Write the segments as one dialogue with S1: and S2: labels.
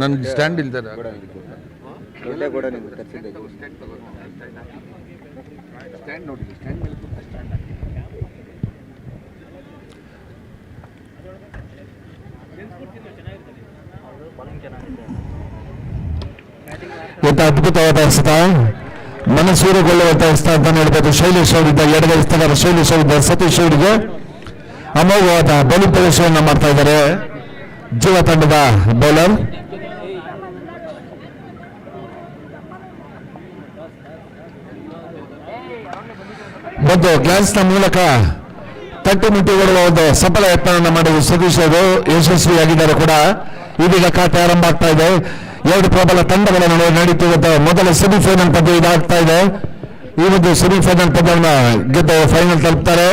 S1: ನನ್ನ ಸ್ಟ್ಯಾಂಡ್ ಇಲ್ದಾರೆ ಎಂತ ಅದ್ಭುತವಾದ ಎಸೆತ, ಮನಸೂರುಗೊಳ್ಳುವಂತ ಎಸೆತ ಅಂತ ಹೇಳ್ಬೋದು. ಶೈಲೇಶ್ ಅವರಿದ್ದ ಎಡಗೈ ಎಸೆತಗಾರ ಶೈಲೇಶ್ ಅವರಿದ್ದ ಸತೀಶ್ ಅವರಿಗೆ ಅಮೋಘವಾದ ಬೌಲಿಂಗ್ ಪ್ರದರ್ಶನವನ್ನು ಮಾಡ್ತಾ ಇದ್ದಾರೆ ಜೀವ ತಂಡದ ಬೌಲರ್. ಒಂದು ಗ್ಲಾನ್ಸ್ನ ಮೂಲಕ ತಟ್ಟಿ ಮುಟ್ಟಿ ಓಡುವ ಒಂದು ಸಫಲ ಯತ್ನವನ್ನು ಮಾಡಿದ ಸತೀಶ್ ಅವರು ಯಶಸ್ವಿಯಾಗಿದ್ದಾರೆ ಕೂಡ. ಇದೀಗ ಖಾತೆ ಆರಂಭ ಆಗ್ತಾ ಇದೆ. ಎರಡು ಪ್ರಬಲ ತಂಡಗಳ ನಡುವೆ ನಡೀತಿರುವಂತಹ ಮೊದಲ ಸೆಮಿಫೈನಲ್ ಪಂದ್ಯ ಇದಾಗ್ತಾ ಇದೆ. ಈ ಒಂದು ಸೆಮಿಫೈನಲ್ ಪಂದ್ಯವನ್ನು ಗೆದ್ದು ಫೈನಲ್ ತಲುಪ್ತಾರೆ.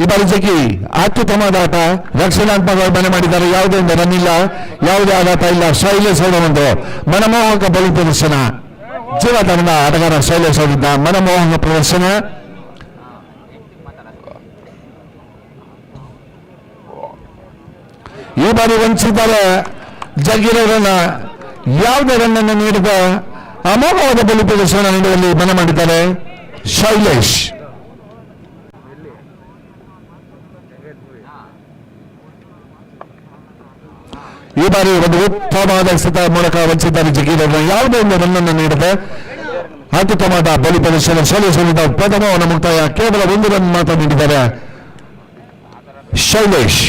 S1: ಈ ಬಾರಿ ಜಗ್ಗಿ ಅತ್ಯುತ್ತಮವಾದ ಆಟ, ರಕ್ಷಣಾತ್ಮಕವಾಗಿ ಮನೆ ಮಾಡಿದ್ದಾರೆ. ಯಾವುದೇ ಒಂದು ರನ್ ಇಲ್ಲ, ಯಾವುದೇ ಆಘಾತ ಇಲ್ಲ. ಶೈಲೇಶ್ ಅವರ ಒಂದು ಮನಮೋಹಕ ಬೌಲಿಂಗ್ ಪ್ರದರ್ಶನ, ಜೀವ ತಂಡದ ಆಟಗಾರ ಶೈಲೇಶ್ ಅವರಿದ್ದ ಮನಮೋಹಕ ಪ್ರದರ್ಶನ. ಈ ಬಾರಿ ವಂಚಿಸಿದ್ದಾರೆ ಜಗ್ಗಿರವರನ್ನ ಯಾವುದೇ ರನ್ ಅನ್ನು ನೀಡಿದ ಅಮೋಘವಾದ ಬೌಲಿಂಗ್ ಪ್ರದರ್ಶನ ನೀಡುವಲ್ಲಿ ಮನ ಮಾಡಿದ್ದಾರೆ ಶೈಲೇಶ್. ಈ ಬಾರಿ ಒಂದು ಉತ್ತಮವಾದ ಎಸೆತ ಮೂಲಕ ವಂಚಿಸಿದ್ದಾರೆ ಜಗ್ಗಿರವರನ್ನ ಯಾವುದೇ ಒಂದು ರನ್ ಅನ್ನು ನೀಡದೆ ಅತ್ಯುತ್ತಮವಾದ ಬೌಲಿಂಗ್ ಪ್ರದರ್ಶನ ಶೈಲೇಶ್ ಅವರಿಂದ ಪ್ರಥಮವನ್ನು ಮುಕ್ತಾಯ. ಕೇವಲ ಒಂದು ರನ್ ಮಾತ್ರ ನೀಡಿದ್ದಾರೆ ಶೈಲೇಶ್.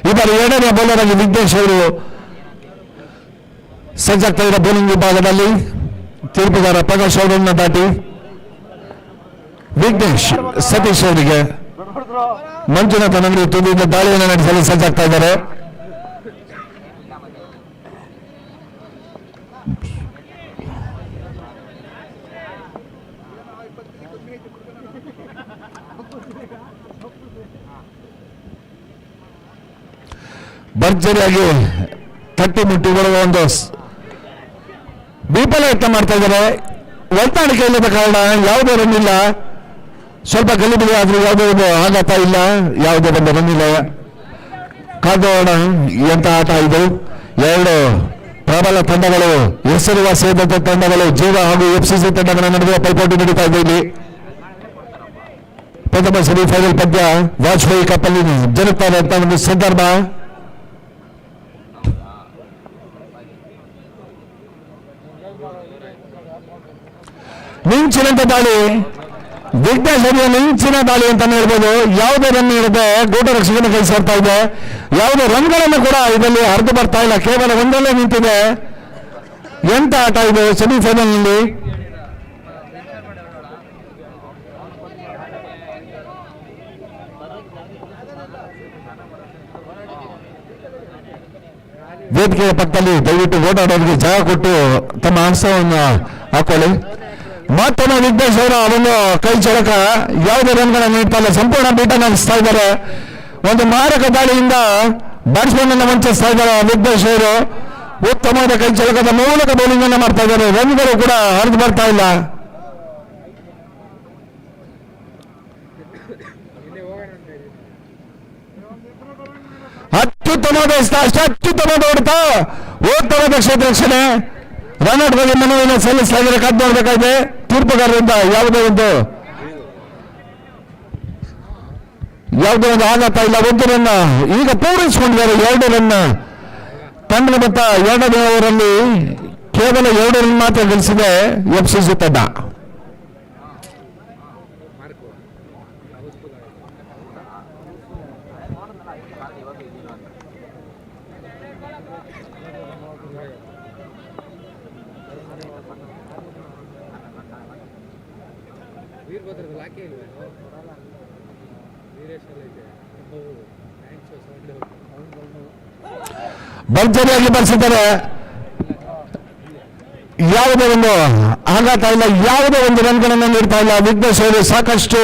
S1: ಈ ಬಾರಿ ಎರಡನೇ ಬೌಲರ್ ಆಗಿ ವಿಘ್ನೇಶ್ ಅವರು ಸಜ್ಜಾಗ್ತಾ ಇರೋ ಬೌಲಿಂಗ್ ವಿಭಾಗದಲ್ಲಿ ತೀರ್ಪುಗಾರ ಪ್ರಕಾಶ್ ಅವರನ್ನು ದಾಟಿ ವಿಘ್ನೇಶ್ ಸತೀಶ್ ಅವರಿಗೆ ಮಂಜುನಾಥ ನಂಗಡಿ ತುದಿಯಿಂದ ದಾಳಿಯನ್ನು ನಡೆಸಲು ಸಜ್ಜಾಗ್ತಾ ಇದ್ದಾರೆ. ಭರ್ಜರಿಯಾಗಿ ತಟ್ಟಿ ಮುಟ್ಟಿ ಬರುವ ಒಂದು ವಿಫಲ ಯತ್ನ ಮಾಡ್ತಾ ಇದ್ದಾರೆ. ಹೊಂದಾಣಿಕೆ ಇಲ್ಲದ ಕಾರಣ ಯಾವುದೇ ರನ್ ಇಲ್ಲ. ಸ್ವಲ್ಪ ಗಲಿಬಿಲಿ ಆದ್ರೂ ಯಾವುದೇ ಒಂದು ಆಘಾತ ಇಲ್ಲ, ಯಾವುದೇ ಒಂದು ರನ್ ಇಲ್ಲ. ಕಾದೋಣ ಎಂತ ಆಟ ಇದು. ಎರಡು ಪ್ರಬಲ ತಂಡಗಳು, ಹೆಸರುವಾಸಿಯಾದಂಥ ತಂಡಗಳು, ಜೀವ ಹಾಗೂ FCC ತಂಡಗಳ ನಡುವೆ ಪೈಪೋಟಿ ನಡೀತಾ ಇದೆ. ಇಲ್ಲಿ ಪ್ರಥಮ ಸೆಮಿಫೈನಲ್ ಪಂದ್ಯ ವಾಜಪೇಯಿ ಕಪ್ಪಲ್ಲಿ ಜರುಗ್ತಾರೆ ಅಂತ ಒಂದು ಸಂದರ್ಭ. ಮಿಂಚಿನಂತ ದಾಳಿ, ದಿಗ್ಗಜರಿಯ ಮಿಂಚಿನ ದಾಳಿ ಅಂತ ಹೇಳ್ಬೋದು. ಯಾವುದೇ ರನ್ ಇರದೆ ಗೂಟ ರಕ್ಷಕನ ಕೈ ಸೇರ್ತಾ ಇದೆ. ಯಾವುದೇ ರನ್ಗಳನ್ನು ಕೂಡ ಇದರಲ್ಲಿ ಹರಿದು ಬರ್ತಾ ಇಲ್ಲ, ಕೇವಲ ಒಂದರಲ್ಲೇ ನಿಂತಿದೆ. ಎಂತ ಆಟ ಇದು ಸೆಮಿಫೈನಲ್ ನಲ್ಲಿ. ವೇದಿಕೆಯ ಪಕ್ಕದಲ್ಲಿ ದಯವಿಟ್ಟು ಓಡಾಡೋರಿಗೆ ಜಾಗ ಕೊಟ್ಟು ತಮ್ಮ ಅಂಶವನ್ನು ಹಾಕೊಳ್ಳಿ. ಮತ್ತೊಮ್ಮೆ ವಿಘ್ನೇಶ್ ಅವರ ಒಂದು ಕೈ ಚಳಕ, ಯಾವುದೇ ರನ್ಗಳನ್ನು ನೀಡ್ತಾ ಇಲ್ಲ, ಸಂಪೂರ್ಣ ಬೀಟ ನಡೆಸ್ತಾ ಇದ್ದಾರೆ. ಒಂದು ಮಾರಕ ದಾಳಿಯಿಂದ ಬ್ಯಾಟ್ಸ್ಮನ್ ಅನ್ನು ವಂಚಿಸ್ತಾ ಇದ್ದಾರೆ ವಿಘ್ನೇಶ್ ಅವರು. ಉತ್ತಮವಾದ ಕೈ ಚಳಕದ ಮೂಲಕ ಬೌಲಿಂಗ್ ಅನ್ನು ಮಾಡ್ತಾ ಇದ್ದಾರೆ. ರನ್ಗಳು ಕೂಡ ಹರಿದು ಬರ್ತಾ ಇಲ್ಲ. ಅತ್ಯುತ್ತಮವಾದ ಹೊಡೆತ, ಉತ್ತಮವಾದ ಕ್ಷೇತ್ರ ರಕ್ಷಣೆ, ರನ್ಔಟ್ ಬಗ್ಗೆ ಮನವಿಯನ್ನು ಸಲ್ಲಿಸಲಾಗಿದೆ. ಕಾದು ನೋಡಬೇಕಾಗಿದೆ ತೀರ್ಪುಗಾರರಿಂದ ಯಾವುದೇ ಒಂದು ಯಾವುದೋ ಒಂದು ಆಘಾತ ಇಲ್ಲ, 1 ರನ್ ಈಗ ಪೂರೈಸಿಕೊಂಡಿದ್ದಾರೆ. 2 ರನ್ ತಂಡದ ಮೊತ್ತ 2ನೇ ಓವರಲ್ಲಿ ಕೇವಲ 2 ರನ್ ಮಾತ್ರ ಗಳಿಸಿದೆ FCC ತಂಡ. ಭರ್ಜರಿಯಾಗಿ ಬಳಸಿದ್ದಾರೆ. ಯಾವುದೇ ಒಂದು ಆಘಾತ ಇಲ್ಲ, ಯಾವುದೇ ಒಂದು ರನ್ಗಳನ್ನು ನೀಡ್ತಾ ಇಲ್ಲ. ವಿಘ್ನೇಶ್ ಅವರು ಸಾಕಷ್ಟು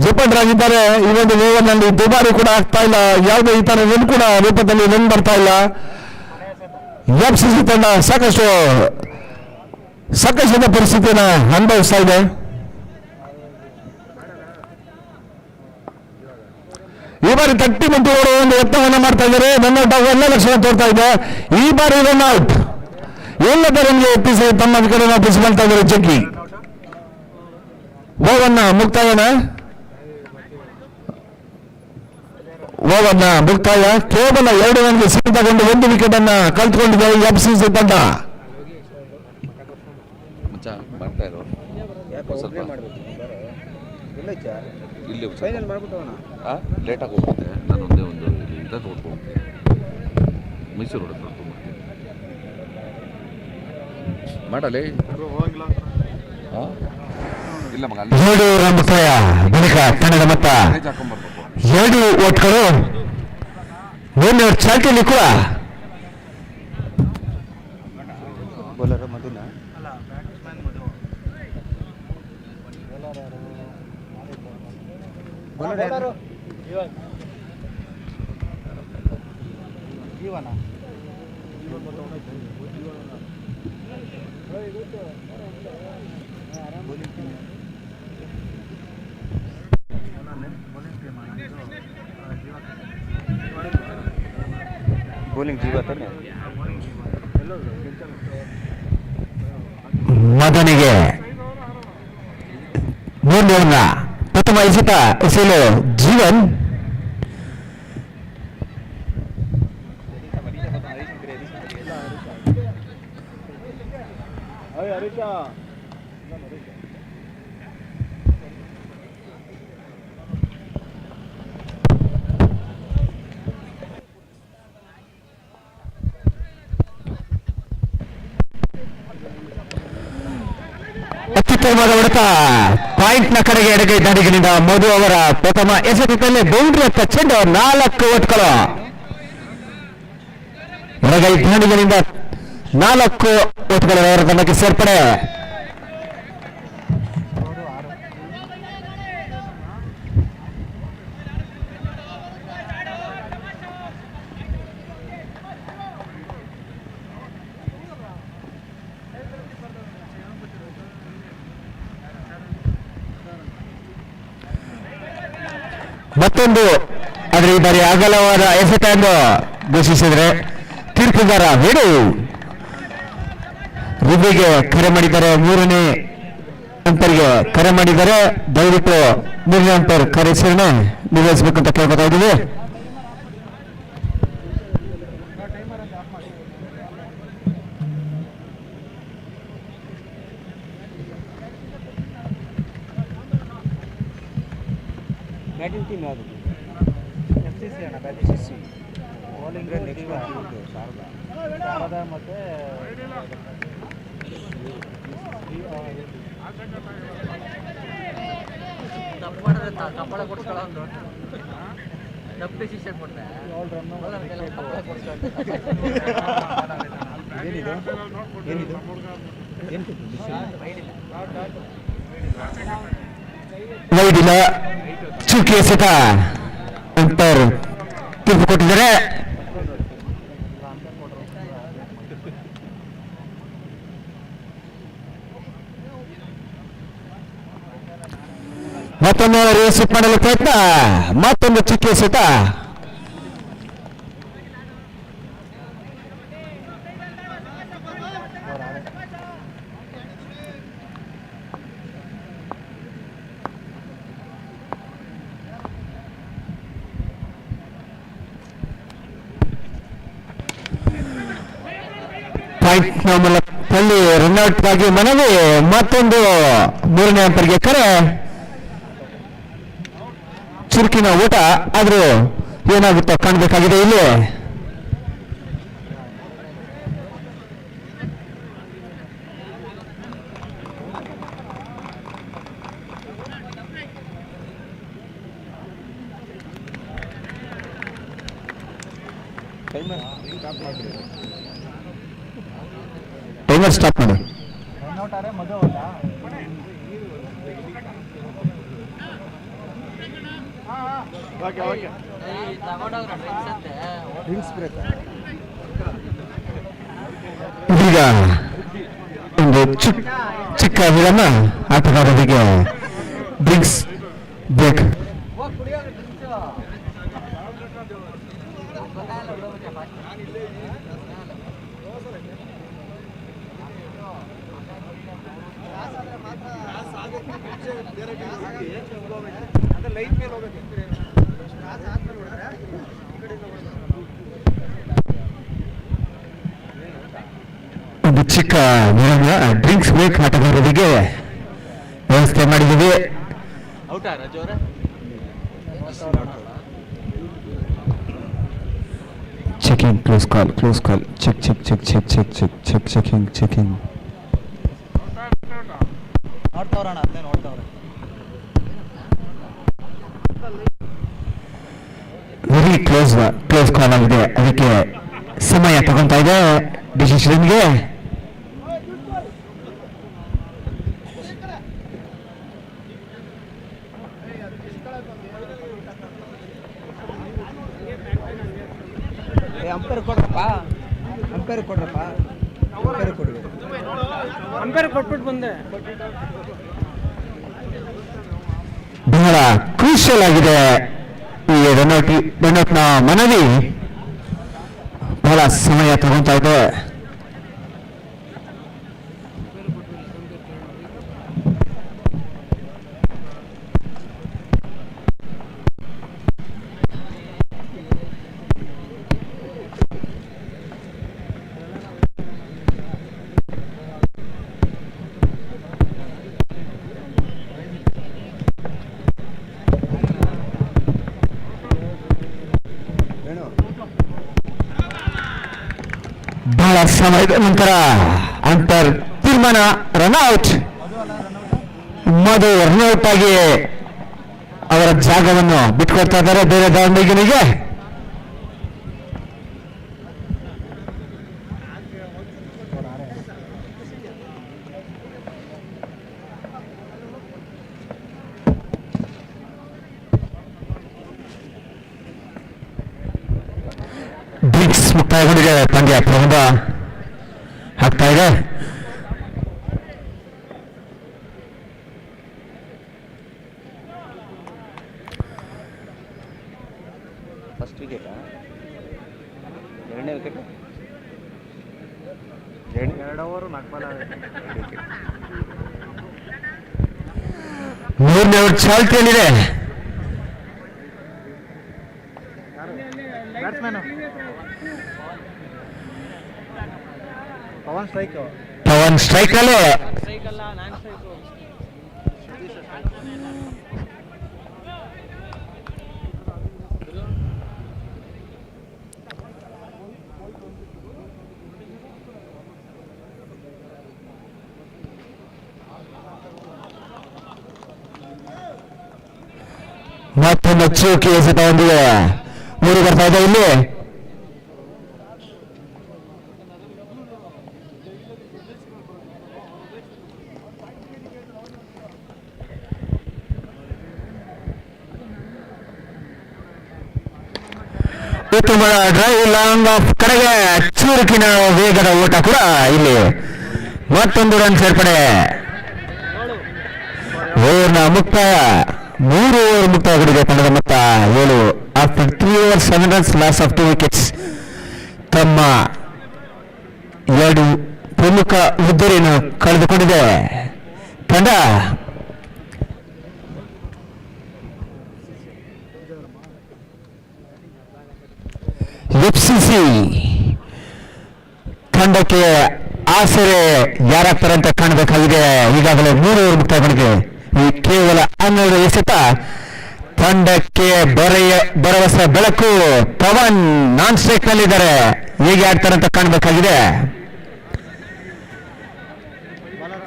S1: ಜಪಡ್ರಾಗಿದ್ದಾರೆ. ಈ ಒಂದು ಓವರ್ನಲ್ಲಿ ದುಬಾರಿ ಕೂಡ ಆಗ್ತಾ ಇಲ್ಲ, ಯಾವುದೇ ಈ ತರ ರನ್ ಕೂಡ ರೂಪದಲ್ಲಿ ರನ್ ಬರ್ತಾ ಇಲ್ಲ. FCC ತಂಡ ಸಾಕಷ್ಟು ಸಂಕಷ್ಟದ ಪರಿಸ್ಥಿತಿಯನ್ನು ಅನುಭವಿಸ್ತಾ ಇದೆ. ಈ ಬಾರಿ ತಟ್ಟಿ ಮುಟ್ಟಿ ಅವರು ಒಂದು ಯತ್ನವನ್ನು ಮಾಡ್ತಾ ಇದ್ದಾರೆ. ರನ್ಔಟ್ ಆಗುವ ಲಕ್ಷಣ ತೋರ್ತಾ ಇದೆ. ಈ ಬಾರಿ ರನ್ಔಟ್ ಎಲ್ಲದ ರನ್ಗೆ ಎಪ್ಪಿಸಿ ತಮ್ಮ ವಿಕೆಟ್ ಒಪ್ಪಿಸಿಕೊಳ್ತಾ ಇದ್ದಾರೆ ಜಗ್ಗಿ. ಓವರ್ನ ಮುಕ್ತಾಯ ಕೇವಲ 2 ರನ್ಗೆ ಸೀಮಿತಗೊಂಡು 1 ವಿಕೆಟ್ ಅನ್ನ ಕಳೆದುಕೊಂಡಿದೆ FCC ತಂಡ.
S2: ಲೇಟಾಗಿ ಹೋಗುತ್ತೆ. ನಾನು ಒಂದೇ ಒಂದು ಇದಾಗ ಓದ್ಕೊಂಡು ಮೈಸೂರು ಹೊಡೆದು ಮಾಡಲಿ ಇಲ್ಲ ಮಗ
S1: 7 ರನ್ ಮುಕ್ತಾಯ ಬಳಿಕ ತಂಡದ ಮೊತ್ತ 2 ಓಟ್ಗಳು. ನಿನ್ನೆ ಚಾಲ್ತಿಯಲ್ಲಿ ಕೂಡ ಮಗನಿಗೆ ಮೂರನೇವನ್ನ ಪ್ರಥಮ ಎಸೆತ ಎಸೆಯಲು ಜೀವನ್. ಅತ್ಯುತ್ತಮವಾದ ಹೊಡೆತ ಪಾಯಿಂಟ್ ನ ಕಡೆಗೆ ಎಡಗೈ ದಾಡಿಗಳಿಂದ ಮಧು ಅವರ ಪ್ರಥಮ ಎಸೆತದಲ್ಲಿ ಬೌಂಡ್ರಿ ಹತ್ತ ಚೆಂಡು 4 ಓಟ್ಗಳು. ಎಡಗೈ ದಾಡಿಗಳಿಂದ 4 ಓಟ್ಗಳು ಅವರ ತಂಡಕ್ಕೆ ಸೇರ್ಪಡೆ. ಮತ್ತೊಂದು ಆದರೆ ಈ ಬಾರಿ ಅಗಲವಾದ ಎಸೆತ ಎಂದು ಘೋಷಿಸಿದರೆ ತೀರ್ಪುಗಾರ ವೇಣು ರಿವ್ಯೂಗೆ ಕರೆ ಮಾಡಿದ್ದಾರೆ. 3ನೇ ಅಂಪೈರ್ಗೆ ಕರೆ ಮಾಡಿದ್ದಾರೆ. ದಯವಿಟ್ಟು 3ನೇ ಅಂಪೈರ್ ಕಾರ್ಯಾಚರಣೆ ನಿರ್ವಹಿಸಬೇಕಂತ ಕೇಳ್ಕೊತಾ ಇದ್ದೀವಿ.
S3: ಬ್ಯಾಟಿಂಗ್ ಟೀಮ್ ಯಾವುದು? FCC ಅಣ್ಣ, FCC ಬೌಲಿಂಗ್ ನೆಕ್ಸ್ಟ್ ಶಾರದಾ ಮತ್ತು ತಪ್ಪು ಮಾಡಿದ್ರೆ ಕಪ್ಪಳ ಕೊಡ್ಸ್ಕೊಳ್ಳೋ ಒಂದು ತಪ್ಪು ಡಿಸಿಷನ್ ಕೊಟ್ಟರೆ ಏನಿದು ಏನಿದು ಏನು
S1: ವೈಡಿಲ ಚುಕ್ಕಿ ಎಸೆತ ಅಂಪೈರ್ ತೀರ್ಪು ಕೊಟ್ಟಿದ್ದಾರೆ. ಮತ್ತೊಂದು ರೇಸ್ ಮಾಡಲು ಪ್ರಯತ್ನ, ಮತ್ತೊಂದು ಚುಕ್ಕಿ ಎಸೆತ. ಪಾಯಿಂಟ್ ಮೂಲಕದಲ್ಲಿ ರನ್ಔಟ್ ಆಗಿ ಮನವಿ. ಮತ್ತೊಂದು 3ನೇ ಅಂಪೈರ್ಗೆ ಕರೆ. ಚುರುಕಿನ ಊಟ ಆದ್ರೂ ಏನಾಗುತ್ತೋ ಕಾಣಬೇಕಾಗಿದೆ ಇಲ್ಲಿ. ಟೈಮರ್ ಸ್ಟಾಪ್ ಮಾಡಿ.
S3: ತಗೊಂಡೋಗ್ರ ಡ್ರಿಂಕ್ಸ್ ಅಂತೆ.
S1: ಈಗ ಒಂದು ಚಿಕ್ಕ ವಿರಾಮ. ಆಟಗಾರರಿಗೆ ಡ್ರಿಂಕ್ಸ್ ಬ್ರೇಕ್. ಒಂದು ಚಿಕ್ಕ ವಿರಾಮ, ಡ್ರಿಂಕ್ಸ್ ಬ್ರೇಕ್ ಆಟಗಾರರಿಗೆ ವ್ಯವಸ್ಥೆ ಮಾಡಿದ್ದೀವಿ. Checking, close call, check check check check check check check checking.
S3: ನೋಡ್ತಾವ್ರಣ ಅದೇ ನೋಡ್ತಾವ್ರೆ.
S1: ವೆರಿ ಕ್ಲೋಸ್ ಕಾಲ್ ಆಗಿದೆ. ಅದಕ್ಕೆ ಸಮಯ ತಗೊಂತಾ ಇದೆ ಡಿಸಿಷನ್ಗೆ.
S3: ಅಂಪೈರ್ ಕೊಡ್ರಪ್ಪ, ಅಂಪೈರ್ ಕೊಡ್ರಪ್ಪ, ಅಂಪೈರ್ ಕೊಡಿ. ಅಂಪೈರ್ ಕೊಟ್ಬಿಟ್ಟು ಬಂದೆ.
S1: ಬಹಳ ಕ್ರೂಷಿಯಲ್ ಆಗಿದೆ ಈ ರನ್ಔಟ್ನ ಮನವಿ. ಬಹಳ ಸಮಯ ತಗೊಂತಾ ಇದೆ. ಬಹಳ ಸಮಯದ ನಂತರ ಅಂಪೈರ್ ತೀರ್ಮಾನ ರನ್ಔಟ್. ಮಧು ರನ್ಔಟ್ ಆಗಿ ಅವರ ಜಾಗವನ್ನು ಬಿಟ್ಕೊಡ್ತಾ ಇದ್ದಾರೆ ಬೇರೆ ದಾಂಡಿಗನಿಗೆ. ಡ್ರಿಂಕ್ಸ್ ಮುಕ್ತಾಯಗೊಂಡಿದೆ. ಪಂದ್ಯ ಪ್ರಾರಂಭ ಆಗ್ತಾ ಇದೆ.
S3: ಫಸ್ಟ್ ವಿಕೆಟ್, ಎರಡನೇ ವಿಕೆಟ್, 2 ಓವರ್ 4 ಬಾಲ್.
S1: 3ನೇ ಓವರ್ ಚಾಲ್ತಿಯಲ್ಲಿದೆ. ಪವನ್ ಸ್ಟ್ರೈಕ್ ಅಲ್ಲಿ. ಮತ್ತೊಂದು ಚೌಕಿ ಎಸೆತ ಹೊಂದಿದೆ. 3 ಬರ್ತಾ ಇದೆ ಇಲ್ಲಿ. ಉತ್ತಮ ಡ್ರೈವ್ ಲಾಂಗ್ ಆಫ್ ಕಡೆಗೆ ಚುರುಕಿನ ವೇಗದ ಓಟ ಕೂಡ ಇಲ್ಲಿ. ಮತ್ತೊಂದು ರನ್ ಸೇರ್ಪಡೆ. ಓವರ್ನ ಮುಕ್ತಾಯ. 3 ಓವರ್ ಮುಕ್ತಾಯಗೊಂಡಿದೆ ತಂಡದ ಮೊತ್ತ 7. After 3 overs 7 runs, loss of 2 wickets. ತಮ್ಮ 2 ಪ್ರಮುಖ ಹುದ್ದೆಯನ್ನು ಕಳೆದುಕೊಂಡಿದೆ ತಂಡ. FCC ತಂಡಕ್ಕೆ ಆಸರೆ ಯಾರಾಗ್ತಾರೆ ಅಂತ ಕಾಣಬೇಕಾಗಿದೆ. ಈಗಾಗಲೇ 3 ಓವರ್ ಮುಕ್ತಾಯಗೊಂಡಿದೆ. ಈ ಕೇವಲ 12 ಎಸೆತ ತಂಡಕ್ಕೆ ಭರವಸೆ ಬೆಳಕು. ಪವನ್ ನಾನ್ ಸ್ಟ್ರೈಕ್ ನಲ್ಲಿದ್ದಾರೆ. ಹೇಗೆ ಆಡ್ತಾರೆ ಅಂತ ಕಾಣಬೇಕಾಗಿದೆ.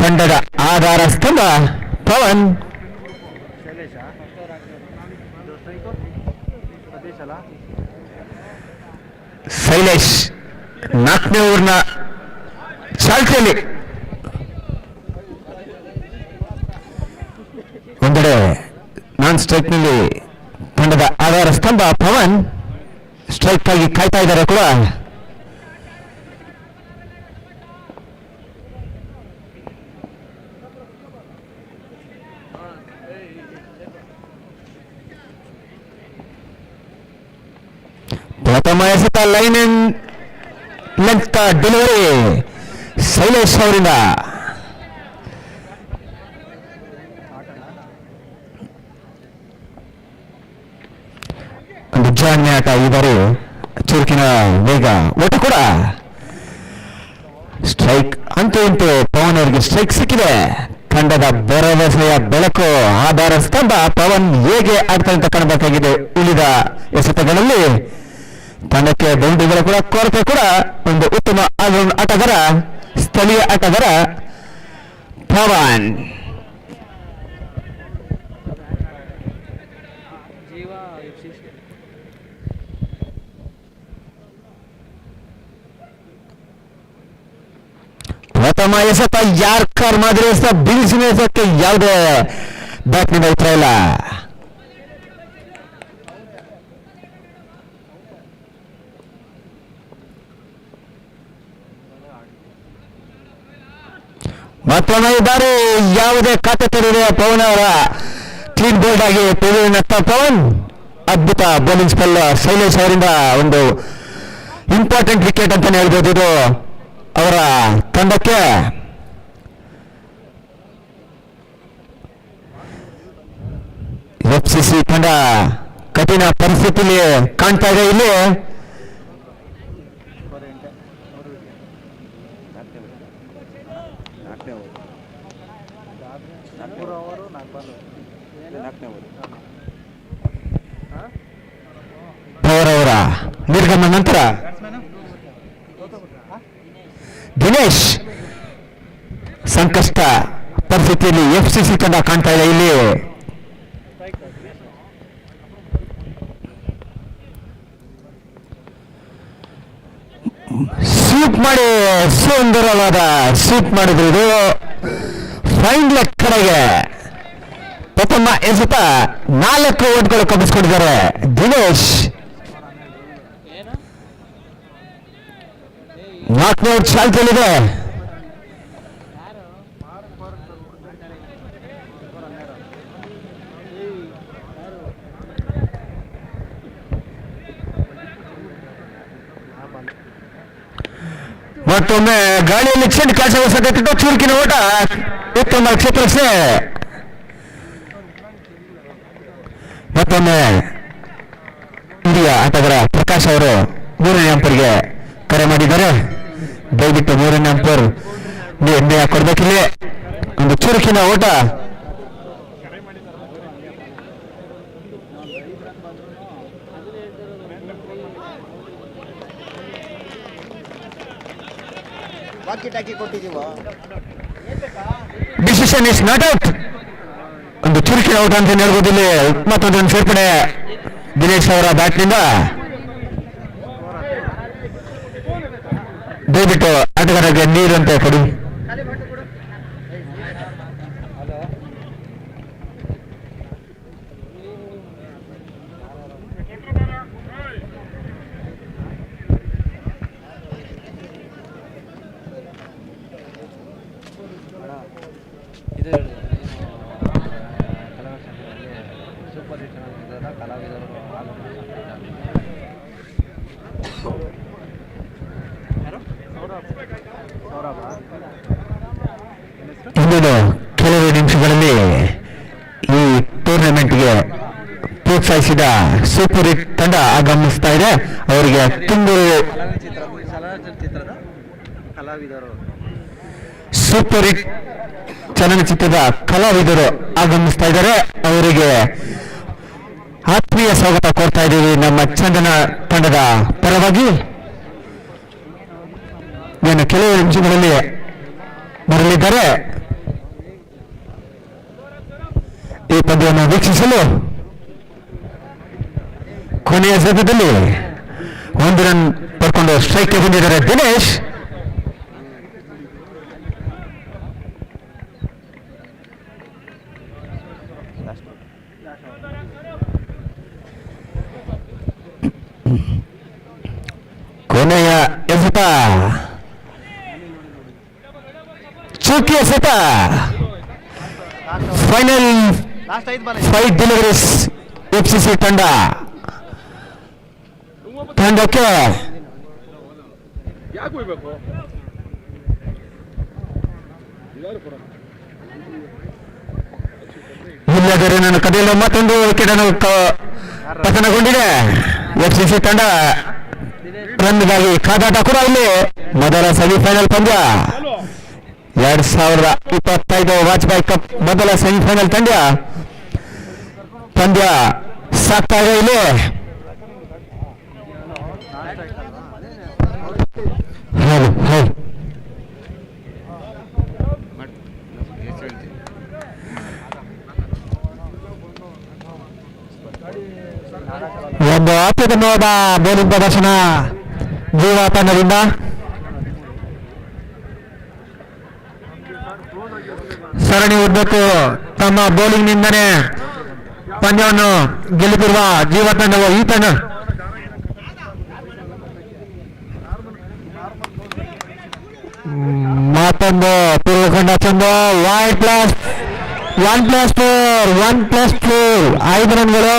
S1: ತಂಡದ ಆಧಾರ ಸ್ತಂಭ ಪವನ್. ಶೈಲೇಶ್ 4ನೇ ಓವರ್ನ ಚಾಲ್ತಿಯಲ್ಲಿ ಒಂದೆಡೆ ನಾನ್ ಸ್ಟ್ರೈಕ್ ನಲ್ಲಿ ತಂಡದ ಆಧಾರ ಸ್ತಂಭ ಪವನ್ ಸ್ಟ್ರೈಕ್ ಆಗಿ ಕಾಯ್ತಾ ಇದ್ದಾರೆ ಕೂಡ. ಪ್ರಥಮ ಎಸೆತ ಲೈನ್ ಲೆಂತ್ ಡೆಲಿವರಿ ಶೈಲೇಶ್ ಅವರಿಂದ. ಒಂದು ಜಾಣ್ಯ ಆಟ. ಈ ಬಾರಿ ಚುರುಕಿನ ವೇಗ ಒಟ್ಟು ಕೂಡ ಸ್ಟ್ರೈಕ್ ಅಂತೂ ಇಂತೂ ಪವನ್ ಅವರಿಗೆ ಸ್ಟ್ರೈಕ್ ಸಿಕ್ಕಿದೆ. ತಂಡದ ಭರವಸೆಯ ಬೆಳಕು ಆಧಾರ ಸ್ತಂಭ ಪವನ್ ಹೇಗೆ ಆಡ್ತಾರೆ ಅಂತ ಕಾಣಬೇಕಾಗಿದೆ. ಉಳಿದ ಎಸೆತಗಳಲ್ಲಿ ತಂಡಕ್ಕೆ ಬೌಂಡ್ರಿಗಳ ಕೂಡ ಕೊರತೆ ಕೂಡ. ಒಂದು ಉತ್ತಮ ಆಟಗಾರ, ಸ್ಥಳೀಯ ಆಟಗಾರ ಪವನ್. ಪ್ರಥಮ ಎಸೆತ ಯಾರ್ಕರ್ ಮಾದರಿ ಎಸೆತ. ಬೀಳ್ಸಿನ ಎಸೆತಕ್ಕೆ ಯಾವುದೇ ಬ್ಯಾಟ್ನಿಂದ ಉತ್ತರ ಇಲ್ಲ. ಮತ್ತೊಮ್ಮೆ ಈ ಬಾರಿ ಯಾವುದೇ ಖಾತೆ ತೆರೆದ ಪವನ್ ಅವರ ಕ್ಲೀನ್ ಬೋಲ್ಡ್ ಆಗಿ ನತ್ತ ಪವನ್. ಅದ್ಭುತ ಬೌಲಿಂಗ್ ಸ್ಪೆಲ್ ಶೈಲೇಶ್ ಅವರಿಂದ. ಒಂದು ಇಂಪಾರ್ಟೆಂಟ್ ವಿಕೆಟ್ ಅಂತಾನೆ ಹೇಳ್ಬೋದು ಇದು ಅವರ ತಂಡಕ್ಕೆ. FCC ತಂಡ ಕಠಿಣ ಪರಿಸ್ಥಿತಿಯಲ್ಲಿ ಕಾಣ್ತಾ ಇದೆ. ಇಲ್ಲಿ ಅವರ ನಿರ್ಗಮನ ನಂತರ ದಿನೇಶ್ ಸಂಕಷ್ಟ ಪರಿಸ್ಥಿತಿಯಲ್ಲಿ FCC ತಂಡ ಕಾಣ್ತಾ ಇದೆ. ಇಲ್ಲಿ ಸ್ವೀಪ್ ಮಾಡಿ ಸುಂದರವಾದ ಸ್ವೀಪ್ ಮಾಡಿದ್ರು. ಇದು ಫೈನ್ ಲೆಗ್ ಕಡೆಗೆ ಪ್ರಥಮ ಎಸೆತ 4 ಓಟ್ಗಳು ಕಬ್ಬಿಸ್ಕೊಂಡಿದ್ದಾರೆ ದಿನೇಶ್. 4ನೇ ಓಟ್ ಚಾಲ್ತಿಯಲ್ಲಿದೆ. ಮತ್ತೊಮ್ಮೆ ಗಾಳಿಯಲ್ಲಿ ಚೆಂಡು ಕಾಣಿಸಲು ಚುರುಕಿನ ಓಟ. ಉತ್ತಮ ಕ್ಷೇತ್ರಕ್ಕೆ ಮತ್ತೊಮ್ಮೆ ಇಂಡಿಯಾ ಆಟಗಾರ ಪ್ರಕಾಶ್ ಅವರು 3ನೇ ಅಂಪರ್ಗೆ ಕರೆ ಮಾಡಿದ್ದಾರೆ. ದಯವಿಟ್ಟು 3ನೇ ಅಂಪರ್ ನಿರ್ಣಯ ಕೊಡ್ಬೇಕಿಲ್ಲ. ಒಂದು ಚುರುಕಿನ ಓಟ. Decision is not out. ಒಂದು ಚುರುಕಿನ ಔಟ್ ಅಂತ ಹೇಳ್ಬೋದು. ಇಲ್ಲಿ ಮತ್ತೊಂದು ಸೇರ್ಪಡೆ ದಿನೇಶ್ ಅವರ ಬ್ಯಾಟ್ನಿಂದ. ದಯವಿಟ್ಟು ಆಟಗಾರರಿಗೆ ನೀರು ಅಂತ ಕೊಡಿ. ಇಂದಿನ ಕೆಲವು ನಿಮಿಷಗಳಲ್ಲಿ ಈ ಟೂರ್ನಮೆಂಟ್ಗೆ ಪ್ರೋತ್ಸಾಹಿಸಿದ ಸೂಪರ್ ಹಿಟ್ ತಂಡ ಆಗಮಿಸ್ತಾ ಇದೆ. ಅವರಿಗೆ ತುಂಬು ಸೂಪರ್ ಹಿಟ್ ಚಲನಚಿತ್ರದ ಕಲಾವಿದರು ಆಗಮಿಸ್ತಾ ಇದ್ದಾರೆ. ಅವರಿಗೆ ಆತ್ಮೀಯ ಸ್ವಾಗತ ಕೋರ್ತಾ ಇದ್ದೀವಿ ನಮ್ಮ ಚಂದನ ತಂಡದ ಪರವಾಗಿ. ಇನ್ನು ಕೆಲವು ನಿಮಿಷಗಳಲ್ಲಿ ಬರಲಿದ್ದಾರೆ. ಈ ಪಂದ್ಯವನ್ನು ವೀಕ್ಷಿಸಲು ಕೊನೆಯ ಸತದಲ್ಲಿ 1 ರನ್ ಪಡ್ಕೊಂಡು ಸ್ಟ್ರೈಕ್ಗೆ ಬಂದಿದ್ದಾರೆ ದಿನೇಶ್. ಕೊನೆಯ ಎಸೆತ, ಚೂಕಿ ಎಸೆತ. ಫೈನಲ್ 5 ಡೆಲಿವರೀಸ್ FCC ತಂಡಕ್ಕೆ ಇಲ್ಲದರೆ ನಾನು ಕಡೆಯಲ್ಲ ಮತ್ತೊಂದು ವಿಕೆಟ್ ಅನ್ನು ಪತನಗೊಂಡಿದೆ. FCC ತಂಡ ರನ್ಗಾಗಿ ಕಾದಾಟ ಕೂಡ ಇಲ್ಲಿ. ಮೊದಲ ಸೆಮಿಫೈನಲ್ ಪಂದ್ಯ 2025 ವಾಜಪೇಯಿ ಕಪ್ ಮೊದಲ ಸೆಮಿಫೈನಲ್ ಪಂದ್ಯ ಸಾಕ್ತಾ ಇದೆ ಇಲ್ಲಿ. ಒಂದು ಅತ್ಯುತ್ತಮವಾದ ಬೌಲಿಂಗ್ ಪ್ರದರ್ಶನ ಜೀವ ತಂಡದಿಂದ. ಸರಣಿ ಉದ್ದಕ್ಕೂ ತಮ್ಮ ಬೌಲಿಂಗ್ ನಿಂದನೇ ಪಂದ್ಯವನ್ನು ಗೆಲ್ಲುತ್ತಿರುವ ಜೀವ ತಂಡವು ಈ ತಂಡ ಮತ್ತೊಂದು ಪೂರ್ವಖಂಡ ಚಂದ +4 5 ರನ್ಗಳು.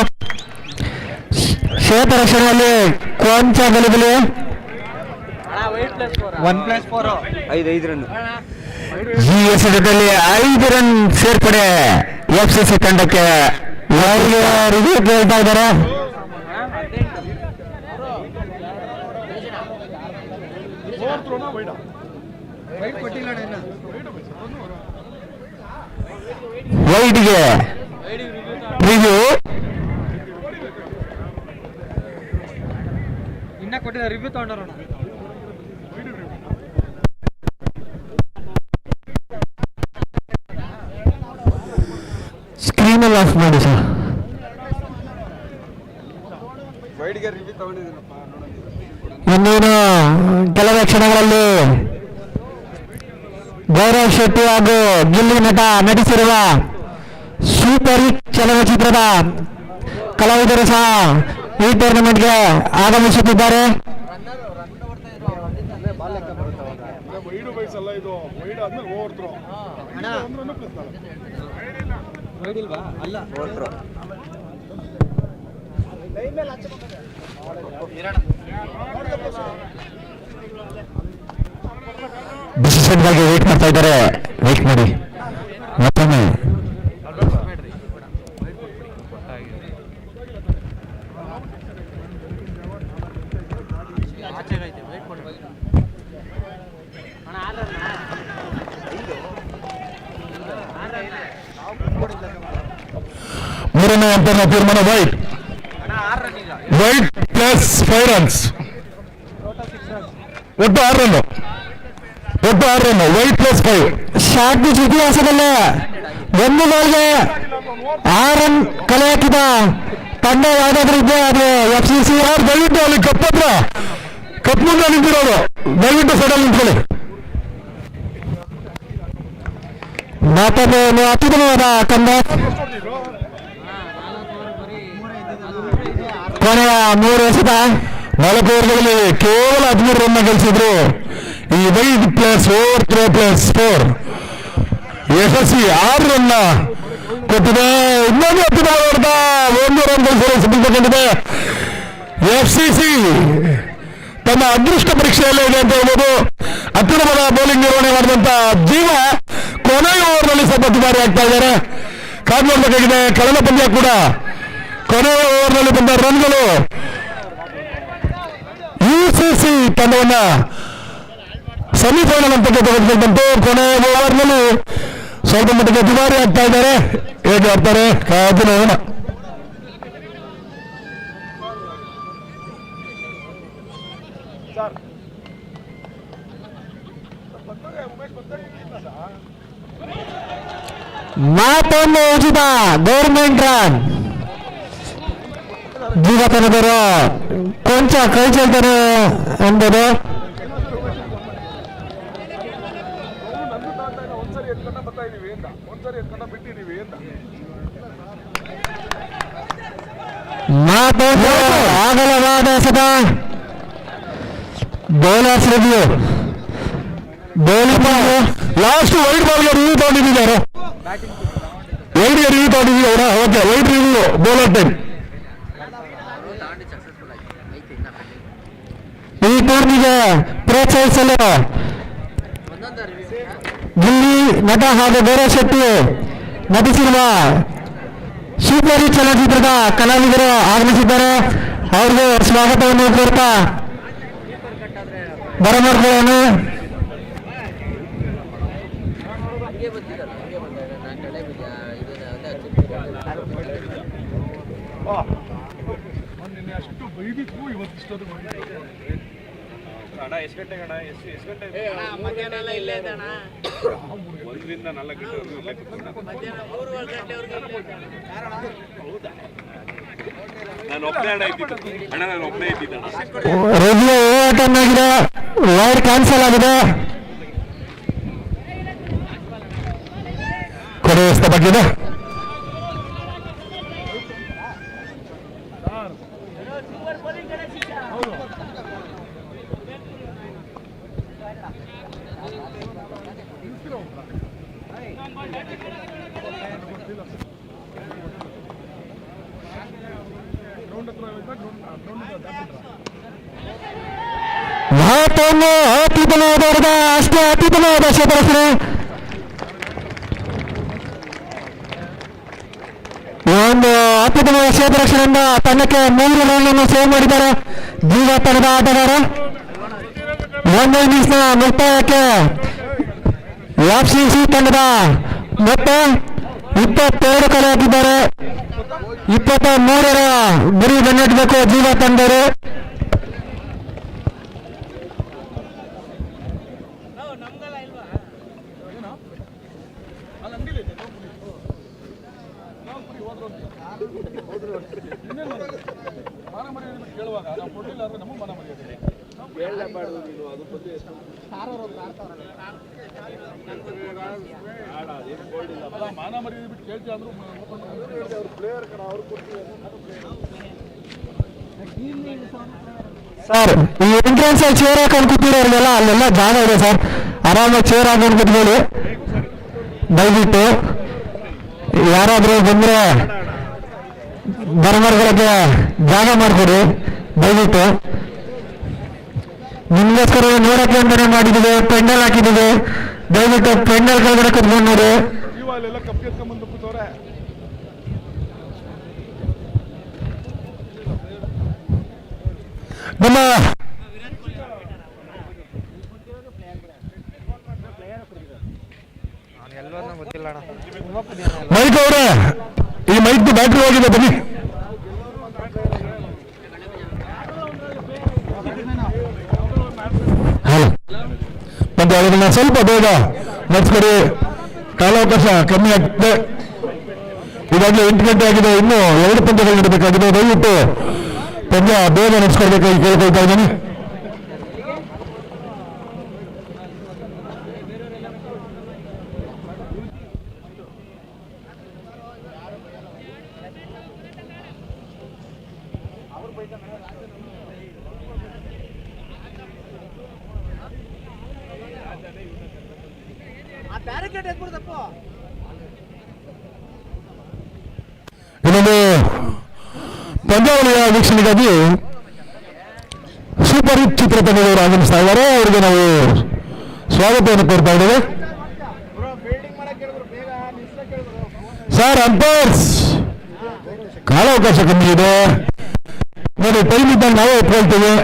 S1: ಕ್ಷೇತ್ರ ರಕ್ಷಣೆಯಲ್ಲಿ ಕೊಂಚ ಗೆಲುವಿದೆ.
S3: 1+4 5 ರನ್.
S1: ಈ ಎಸೆತದಲ್ಲಿ 5 ರನ್ ಸೇರ್ಪಡೆ FCC ತಂಡಕ್ಕೆ. ರಿವ್ಯೂ ಕೇಳ್ತಾ ಇದ್ದಾರೆ. ವೈಡ್ಗೆ ರಿವ್ಯೂ
S3: ಇನ್ನ ಕೊಟ್ಟಿದ್ದಾರೆ, ರಿವ್ಯೂ ತಗೊಂಡೋಣ.
S1: ಸ್ಕ್ರೀನಲ್ಲಿ ಆಫ್ ಮಾಡಿ ಸರ್. ಇನ್ನೇನು ಕೆಲವೇ ಕ್ಷಣಗಳಲ್ಲಿ ಗೌರವ್ ಶೆಟ್ಟಿ ಹಾಗೂ ಗಿಲ್ಲಿ ನಟ ನಟಿಸಿರುವ ಸೂಪರ್ ಹಿಟ್ ಚಲನಚಿತ್ರದ ಕಲಾವಿದರು ಸಹ ಈ ಟೂರ್ನಮೆಂಟ್ಗೆ ಆಗಮಿಸುತ್ತಿದ್ದಾರೆ. ಡಿಸಿಷನ್ಗಾಗಿ ವೇಟ್ ಮಾಡ್ತಾ ಇದ್ದಾರೆ. ವೇಟ್ ಮಾಡಿ ಮತ್ತೊಮ್ಮೆ. ಮೂರನೇ ಅಂತಿಮ ತೀರ್ಮಾನ ವೈಟ್ +5 ರನ್ಸ್. ಒಟ್ಟು 6 ರನ್. ವೈಟ್ +5. ಶಾರ್ಟ್ ಇತಿಹಾಸದಲ್ಲೇ ಒಂದು ಬಾಲ್ಗೆ 6 ರನ್ ಕಲೆ ಹಾಕಿದ ತಂಡ ಯಾವ್ದಾದ್ರು ಇದ್ದೆ ಅದು FCC. ದಯವಿಟ್ಟು ಅಲ್ಲಿ ಕಪ್ ಮುಂದೆ ನಿಂತಿರೋದು ದಯವಿಟ್ಟು ಸಡಲ್ ನಿಂತ್ಕೊಳ್ಳಿ. ಮತ್ತೊಂದು ಅತ್ಯುತ್ತಮವಾದ ಕಂಬ್ಯಾಕ್. ಕೊನೆಯ 3 ಎಸೆತ 4 ಓವರ್ಗಳಲ್ಲಿ ಕೇವಲ 13 ರನ್ ಗಳಿಸಿದ್ರು ಈ ವೈಡ್ +4 ಯಶಸ್ವಿ 6 ರನ್ ಕೊಟ್ಟಿದೆ. ಇನ್ನೊಂದು ಅತ್ಯುತ್ತಮವಾದ 1 ರನ್ ಗಳಿಸಲು ಸಿದ್ಧಗೊಂಡಿದೆ. FCC ತನ್ನ ಅದೃಷ್ಟ ಪರೀಕ್ಷೆಯಲ್ಲೇ ಇದೆ ಅಂತ ಹೇಳ್ಬೋದು. ಅತ್ಯುತ್ತಮವಾದ ಬೌಲಿಂಗ್ ನಿರ್ವಹಣೆ ಮಾಡಿದಂತ ಜೀವ ಕೊನೆಯ ಓವರ್ನಲ್ಲಿ ಸ್ವಲ್ಪ ದುಬಾರಿ ಆಗ್ತಾ ಇದ್ದಾರೆ. ಕಾದು ನೋಡಬೇಕಾಗಿದೆ. ಕಳೆದ ಪಂದ್ಯ ಕೂಡ ಕೊನೆಯ ಓವರ್ನಲ್ಲಿ ಬಂದ ರನ್ಗಳು UCC ತಂಡವನ್ನ ಸೆಮಿಫೈನಲ್ ಹಂತಕ್ಕೆ ತೆಗೆದುಕೊಂಡಂತೆ ಕೊನೆಯ ಓವರ್ನಲ್ಲಿ ಸ್ವಲ್ಪ ಮಟ್ಟಿಗೆ ದುಬಾರಿ ಆಗ್ತಾ ಇದ್ದಾರೆ. ಹೇಗೆ ಆಡ್ತಾರೆ ಕಾದು ನೋಡೋಣ. ಮತ್ತೊಂದು ಉಚಿತ ಗೌರ್ಮೆಂಟ್ ರನ್. ಜೀವತನದರು ಕೊಂಚ ಕೈ ಚೆಲ್ತಾರೆ ಎಂಬುದು. ಮತ್ತೊಂದು ಅಗಲವಾದ ಸದ bowlers review. Bowling last wide ಬಾಲ್ಗೆ ರಿವ್ಯೂ ತಗೊಂಡಿದ್ದಾರೆ. ವೈಡ್ಗೆ ರಿವ್ಯೂ ತಗೊಂಡಿದ್ದೀವಿ. Okay, wide review bowler time. ಈ ಟೂರ್ನಿಗೆ ಪ್ರೋತ್ಸಾಹಿಸಲು ಗಿಲ್ಲಿ ನಟ ಹಾಗೂ ಗೌರವ್ ಶೆಟ್ಟಿ ನಟಿಸಿರುವ ಶಿವಪುರಿ ಚಲನಚಿತ್ರದ ಕಲಾವಿದರು ಆಗಮಿಸಿದ್ದಾರೆ. ಅವ್ರಿಗೆ ಸ್ವಾಗತವನ್ನು ಕೋರ್ತಾ ಬರಮಾಡ್ಕೊಳ್ಳೋಣ.
S4: ಅಷ್ಟು ಬೈದಿತ್ತು ಇವತ್ತಿಷ್ಟೊತ್ತು ಅಣ್ಣ ಎಷ್ಟು ಗಂಟೆಗೆ ಅಣ್ಣ ಎಷ್ಟು ಗಂಟೆ ಮಧ್ಯಾಹ್ನ ಎಲ್ಲ ಇಲ್ಲೇ ಇದ್ದಣ್ಣ 1ರಿಂದ 4 ಗಂಟೆವರೆಗೂ ಇಲ್ಲೇ ಮಧ್ಯಾಹ್ನ 3 ಗಂಟೆವರೆಗೂ ಹೌದಾ ನಾನು ಒಬ್ಬನೇ ಅಣ್ಣ ಇದ್ದಿದ್ದು ಅಣ್ಣ ನಾನು ಒಬ್ಬನೇ ಇದ್ದಿದ್ದಣ್ಣ.
S1: ರಿವ್ಯೂ ಓವರ್ಟರ್ನ್ ಆಗಿದೆ, ವೈಡ್ ಕ್ಯಾನ್ಸಲ್ ಆಗಿದೆ. ಕೊಡುವ ಬಗ್ಗೆ ಮತ್ತೊಂದು ಅತ್ಯುತ್ತಮವಾದ ಅಷ್ಟೇ ಅತ್ಯುತ್ತಮವಾದ ಕ್ಷೇತ್ರರಕ್ಷಣೆ. ಒಂದು ಅತ್ಯುತ್ತಮವಾದ ಕ್ಷೇತ್ರರಕ್ಷಣೆಯಿಂದ ತಂಡಕ್ಕೆ 3 ರನ್ ಸೇವ್ ಮಾಡಿದ್ದಾರೆ ಜೀವ ತಂಡದ ಆಟಗಾರ. 1 ಇನ್ನಿಂಗ್ಸ್ನ ಮುಕ್ತಾಯಕ್ಕೆ ಎಫ್ಸಿಸಿ ತಂಡದ ಮೊತ್ತ 22 ಕಲೆ ಹಾಕಿದ್ದಾರೆ. 23ರ ಗುರಿ ಬೆನ್ನಟ್ಟಬೇಕು ಜೀವ ತಂಡರು.
S4: ಕೇಳುವಾಗ ನಾವು ಕೊಟ್ಟಿಲ್ಲ ಅಂದ್ರೆ ನಮಗೆ ಮನ ಮರ್ಯಾದೆ ಮಾನ ಮರ್ಯಾದೆ ಬಿಟ್ಟು ಕೇಳ್ತೀವಿ ಅಂದ್ರೂ ಪ್ಲೇಯರ್ ಕಣ ಅವ್ರು ಕೊಡ್ತೀವಿ.
S1: ಸರ್, ಈ ಎಂಟ್ರೆನ್ಸ್ ಅಲ್ಲಿ ಚೇರ್ ಹಾಕೊಂಡು ಕೂತಿರೋರಿಗೆಲ್ಲ ಅಲ್ಲೆಲ್ಲ ಜಾಗ ಇದೆ ಸರ್. ಆರಾಮಾಗಿ ಚೇರ್ ಹಾಕೊಂಡು ಕೂತ್ಕೊಳ್ಳಿ. ದಯವಿಟ್ಟು ಯಾರಾದ್ರೂ ಬಂದ್ರೆ ಬರಮರಗಳಿಗೆ ಜಾಗ ಮಾಡಿಕೊಡಿ ದಯವಿಟ್ಟು. ನಿಮ್ಗೋಸ್ಕರ ನೋಡಕ್ಕೆ ಅಂತಾನೆ ಮಾಡಿದ್ದೀವಿ, ಪೆಂಡಲ್ ಹಾಕಿದ್ದೀವಿ. ದಯವಿಟ್ಟು ಪೆಂಡಲ್ ಕೆಳಗಡೆ ಕುತ್ಕೊಂಡು ನೋಡಿ.
S4: ಅಲ್ಲೆಲ್ಲ ಕಪ್ಪು ಎತ್ಕೊಂಡ್ಬಂದು ಕೂತವ್ರೆ.
S1: ನಮ್ಮ ಮೈಕ್ ಅವರೇ, ಈ ಮೈಕ್ ಬ್ಯಾಟ್ರಿ ಹೋಗಿದೆ, ಬನ್ನಿ. ಹಲೋ, ಮತ್ತೆ ಅದನ್ನ ಸ್ವಲ್ಪ ಬೇಗ ನಡೆಸ್ಕೊಡಿ. ಕಾಲಾವಕಾಶ ಕಮ್ಮಿ ಆಗ್ತದೆ. ಈಗಾಗಲೇ 8 ಗಂಟೆ ಆಗಿದೆ, ಇನ್ನೂ 2 ಪಂದ್ಯಗಳು ನಡೀಬೇಕಾಗಿದೆ. ದಯವಿಟ್ಟು ಪಂದ್ಯ ಬೇಗ ನಡೆಸ್ಕೊಡ್ಬೇಕಾಗಿ ಕೇಳ್ಕೊಳ್ತಾ ಇದ್ದೀನಿ. ಇನ್ನೊಂದು ಪಂದ್ಯಾವಳಿಯ ವೀಕ್ಷಣೆಗಾಗಿ ಸೂಪರ್ ಹಿಟ್ ಚಿತ್ರತಂಡದವರು ಆಗಮಿಸ್ತಾ ಇದ್ದಾರೆ. ಅವರಿಗೆ ನಾವು ಸ್ವಾಗತವನ್ನು ಕೋರ್ತಾ ಇದ್ದೇವೆ. ಸರ್, ಅಂಪೈರ್ಸ್ ಕಾಲಾವಕಾಶ ಕಮ್ಮಿ ಇದೆ ನೋಡಿ. ಟೈಮ್ ಇದ್ದಾಗ ನಾವೇ ಒಪ್ಕೊಳ್ತೇವೆ.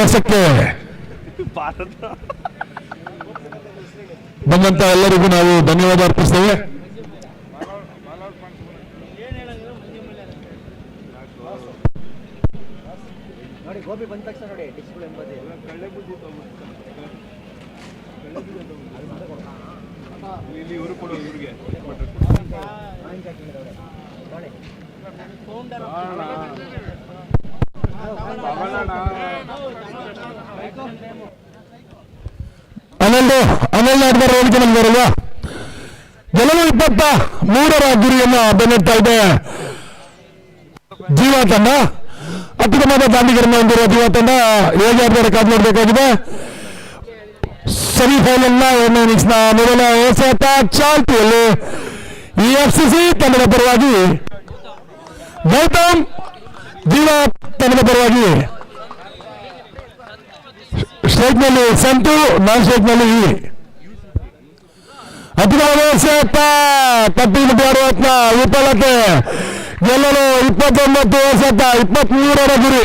S1: ಪ್ರವಾಸಕ್ಕೆ ಬಂದಂತ ಎಲ್ಲರಿಗೂ ನಾವು ಧನ್ಯವಾದ ಅರ್ಪಿಸ್ತೇವೆ.
S3: ನೋಡಿ ಗೋಬಿ ಬಂದ ತಕ್ಷಣ ನೋಡಿ ಡಿಸ್ಪ್ಲೇ ಎಂಬುದು
S4: ಇಲ್ಲಿ ಇವರು ಕೊಡೋ ಇವ್ರಿಗೆ
S1: ಹನ್ನೆರಡು ಆಟಗಾರ ಹೇಳಿಕೆ ನಮ್ಗಿರಲ್ವಾ? ಗೆಲುವು 23ರ ಗುರಿಯನ್ನು ಬೆನ್ನತ್ತಾ ಇದೆ ಜೀವ ತಂಡ. ಅತ್ಯುತ್ತಮವಾದ ದಾಂಡಿಗರನ್ನು ಹೊಂದಿರುವ ಜೀವ ತಂಡ ಹೇಗೆ ಆಟಗಾರ ಕಾದು ನೋಡಬೇಕಾಗಿದೆ. ಸೆಮಿಫೈನಲ್ನ 1ನೇ ಇನ್ನಿಂಗ್ಸ್ನ ಮೊದಲ ಎಸೆತ ಚಾಲ್ತಿಯಲ್ಲಿ EFCC ತಂಡದ ಪರವಾಗಿ ಗೌತಮ್, ಜೀವ ತಂಡದ ಪರವಾಗಿ ಸ್ಟ್ರೈಕ್ನಲ್ಲಿ ಸಂತು, ನಾನ್ ಸ್ಟ್ರೈಕ್ನಲ್ಲಿ ಅತ್ಯುತ್ತಮವಾದ ಎಸೆತ ತಪ್ಪಿ ಆಡುವ ವಿಫಲತೆ. ಗೆಲ್ಲಲು 29 ಎಸೆತ 23ರ ಗುರಿ.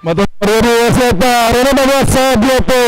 S1: ಮತ್ತೊಂದು ಎಸೆತ ರಣಬಗ ಸಾಧ್ಯತೆ.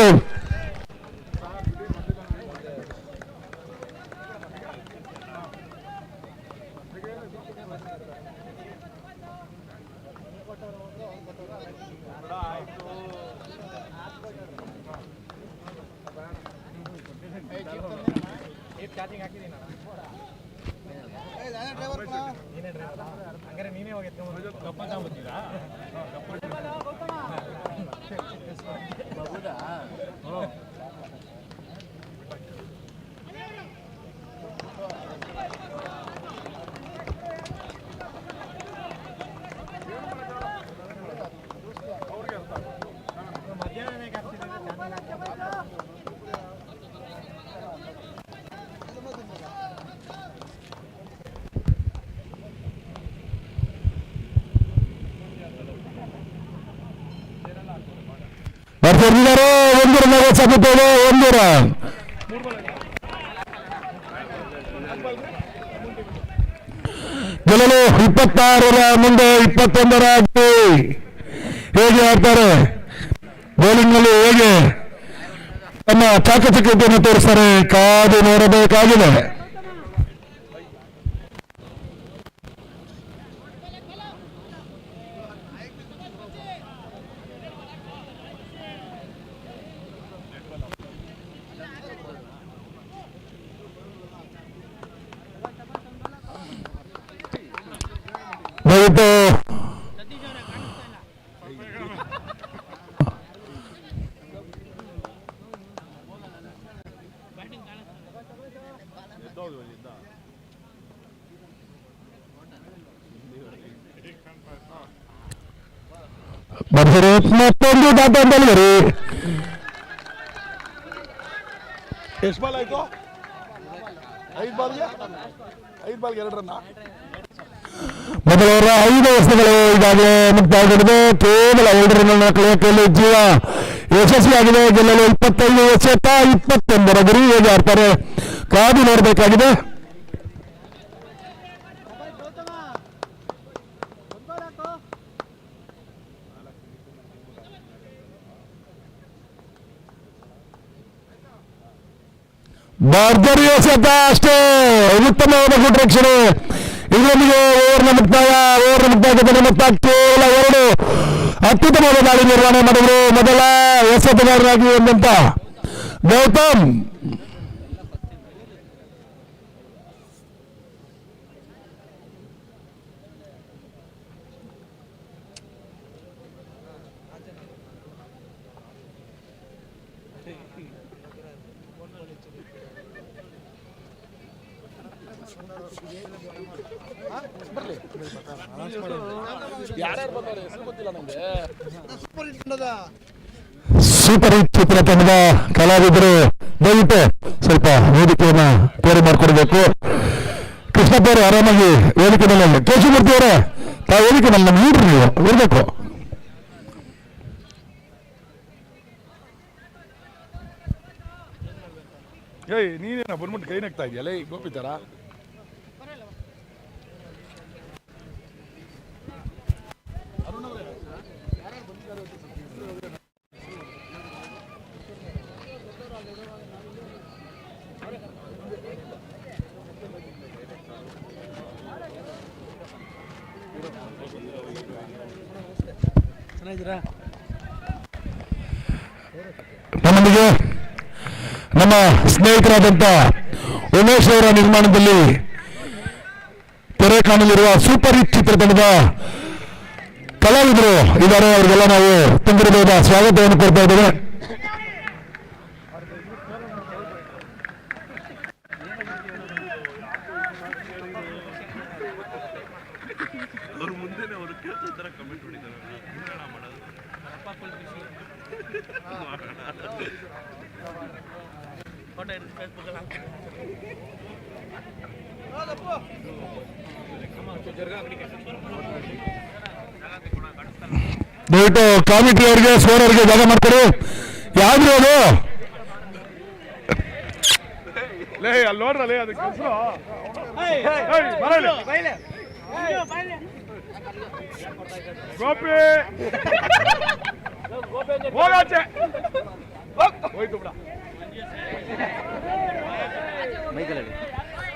S1: ಬರ್ತಿದ್ದಾರೆ 1 ರನ್ ಸಾಕುತ್ತೇವೆ. 1 ರನ್ ಗೆಲ್ಲಲು 26ರ ಮುಂದೆ 21ರ ಹೇಗೆ ಆಡ್ತಾರೆ, ಬೌಲಿಂಗ್ ನಲ್ಲಿ ಹೇಗೆ ತಮ್ಮ ಚಾಕಚಕ್ಯತೆಯನ್ನು ತೋರಿಸ್ತಾರೆ, ಕಾದು ನೋಡಬೇಕಾಗಿದೆ. ದಯವಿಟ್ಟು ಬರ್ತಾರೆ ಮತ್ತೊಂದು ಡಾಟಾ ಡೆಲಿವರಿ.
S5: ಎಷ್ಟು ಬಾಲ್ ಆಯ್ತು? 5 ಬಾಲ್ಗೆ 2 ರನ್ನ.
S1: ಮೊದಲವರ 5 ಎಸೆತಗಳು ಈಗಾಗಲೇ ಮುಕ್ತಾಯಗೊಂಡಿದೆ. ಕೇವಲ 2 ರನ್ ಕಳೆಯುವಲ್ಲಿ ಜೀವ ಯಶಸ್ವಿಯಾಗಿದೆ. ಗೆಲ್ಲಲು 25 ಎಸೆತ 21ರ ಗುರಿ. ಹೇಗೆ ಆಡ್ತಾರೆ ಕಾದು ನೋಡಬೇಕಾಗಿದೆ. ಭರ್ಜರಿ ಎಸೆತ ಅಷ್ಟೇ, ಉತ್ತಮವಾದ ಗುಡ್ ರಕ್ಷಣೆ. ಇದರೊಂದಿಗೆ ಓವರ್ನ ಮುಕ್ತಾಯದ ಮೊತ್ತ ಕೇವಲ 2. ಅತ್ಯುತ್ತಮವಾದ ದಾಳಿ ನಿರ್ವಹಣೆ ಮಾಡಿದ್ರು ಮೊದಲ ಎಸೆತಗಾರರಾಗಿ ಎಂದಂತ ಗೌತಮ್. ಸೂಪರ್ ಹಿಟ್ ಚಿತ್ರ ತಂಡದ ಕಲಾವಿದರು ದಯವಿಟ್ಟು ಸ್ವಲ್ಪ ವೇದಿಕೆಯನ್ನ ತಯಾರಿ ಮಾಡಿಕೊಡ್ಬೇಕು. ಕೃಷ್ಣಪ್ಪ ಅವರು ಆರಾಮಾಗಿ ವೇದಿಕೆಯಲ್ಲಿ, ಕೇಶವಮೂರ್ತಿ ಅವರೇ ತಾವು ವೇದಿಕೆಯಲ್ಲಿ ನಮ್ಮ ಲೀಡರ್ ನೀವು ಇರಬೇಕು.
S5: ಏಯ್ ನೀನೇನ ಬಂದ್ಬಿಟ್ಟು ಕೈ ನಗ್ತಾ ಇದೆಯಲ್ಲ ಈ ಗೋಪಿ ಥರ.
S3: ಚೆನ್ನಾಗಿದ್ದೀರಾ?
S1: ನಮ್ಮೊಂದಿಗೆ ನಮ್ಮ ಸ್ನೇಹಿತರಾದಂಥ ಉಮೇಶ್ ಅವರ ನಿರ್ಮಾಣದಲ್ಲಿ ತೆರೆ ಕಾಣಲಿರುವ ಸೂಪರ್ ಹಿಟ್ ಚಿತ್ರತಂಡದ ಕಲಾವಿದರು ಇದ್ದಾರೆ. ಅವರಿಗೆಲ್ಲ ನಾವು ತುಂಬಿರಬಹುದ ಸ್ವಾಗತವನ್ನು ಕೊಡ್ತಾ ಇದ್ದೇವೆ. ದಯವಿಟ್ಟು ಕಾಮಿಟಿ ಅವರಿಗೆ ಸೋರ್ ಅವರಿಗೆ ಜಾಗ ಮಾಡ್ಕೊಡಿ. ಯಾವ್ದು ಅದು
S5: ಲೇ ಅಲ್ಲಿ ನೋಡ್ರಲ್ಲೇ ಅದಕ್ಕೆ ಹೆಸರು ಬರಲಿ ಗೋಪಿ ಹೋಗಾಚೆ ಹೋಯ್ತು ಬಿಡ.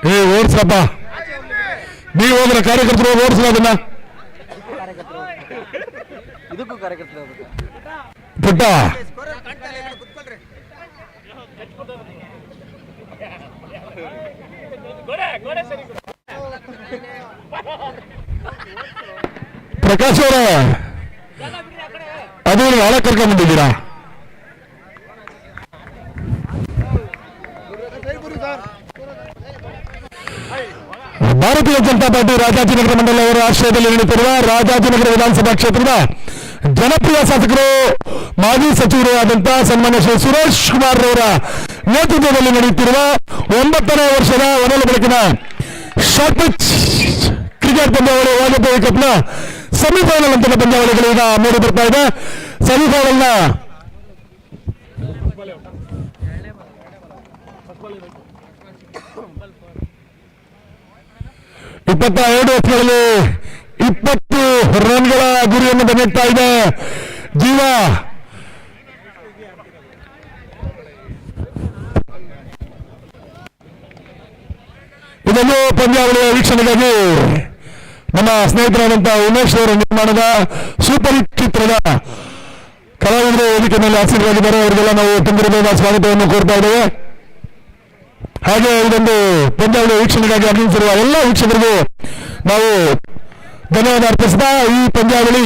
S1: ಏ ಓಡಿಸಪ್ಪ, ನೀವು ಹೋದ್ರೆ ಕಾರ್ಯಕರ್ತರು ಓಡಿಸಲ್ಲ ಅದನ್ನ.
S3: ಇದಕ್ಕೂ ಕಾರ್ಯಕರ್ತರು
S1: ಪುಟ್ಟ ಪ್ರಕಾಶ್ ಅವರೇ, ಅದು ಒಳ ಕರ್ಕೊಂಡ್ ಬಂದಿದ್ದೀರಾ? ಭಾರತೀಯ ಜನತಾ ಪಾರ್ಟಿ ರಾಜಾಜಿನಗರ ಮಂಡಲ ಅವರ ಆಶ್ರಯದಲ್ಲಿ ನಡೆಯುತ್ತಿರುವ ರಾಜಾಜಿನಗರ ವಿಧಾನಸಭಾ ಕ್ಷೇತ್ರದ ಜನಪ್ರಿಯ ಶಾಸಕರು ಮಾಜಿ ಸಚಿವರು ಆದಂತಹ ಸನ್ಮಾನ್ಯ ಶ್ರೀ ಸುರೇಶ್ ಕುಮಾರ್ ಅವರ ನೇತೃತ್ವದಲ್ಲಿ ನಡೆಯುತ್ತಿರುವ 9ನೇ ವರ್ಷದ ಒಡಲ ಬೆಳಕಿನ ಶಾರ್ಟ್ ಪಿಚ್ ಕ್ರಿಕೆಟ್ ಪಂದ್ಯಾವಳಿ ವಾಜಪೇಯಿ ಕಪ್ನ ಸೆಮಿಫೈನಲ್ ಹಂತದ ಪಂದ್ಯಾವಳಿಗಳು ಈಗ ಮೂಡಿ ಬರ್ತಾ ಇದೆ. ಸೆಮಿಫೈನಲ್ನ 22 ವರ್ಷಗಳಲ್ಲಿ 20 ರನ್ಗಳ ಗುರಿಯನ್ನು ಬೆನ್ನತ್ತಾ ಇದೆ ಜೀವ. ಇದನ್ನು ಪಂದ್ಯಾವಳಿಯ ವೀಕ್ಷಣೆಗಾಗಿ ನಮ್ಮ ಸ್ನೇಹಿತರಾದಂತಹ ಉಮೇಶ್ ಅವರ ನಿರ್ಮಾಣದ ಸೂಪರ್ ಹಿಟ್ ಚಿತ್ರದ ಕಲಾವಿದರು ವೇದಿಕೆ ಮೇಲೆ ಆಸೀನರಾಗಿದ್ದಾರೆ. ಅವರಿಗೆಲ್ಲ ನಾವು ತುಂಬಿರಬಹುದಾದ ಸ್ವಾಗತವನ್ನು ಕೋರ್ತಾ ಇದ್ದೇವೆ. ಹಾಗೆ ಇದೊಂದು ಪಂದ್ಯಾವಳಿ ವೀಕ್ಷಣೆಗಾಗಿ ಆಗಮಿಸಿರುವ ಎಲ್ಲ ವೀಕ್ಷಕರಿಗೂ ನಾವು ಧನ್ಯವಾದ ಅರ್ಪಿಸ್ತಾ ಈ ಪಂದ್ಯಾವಳಿ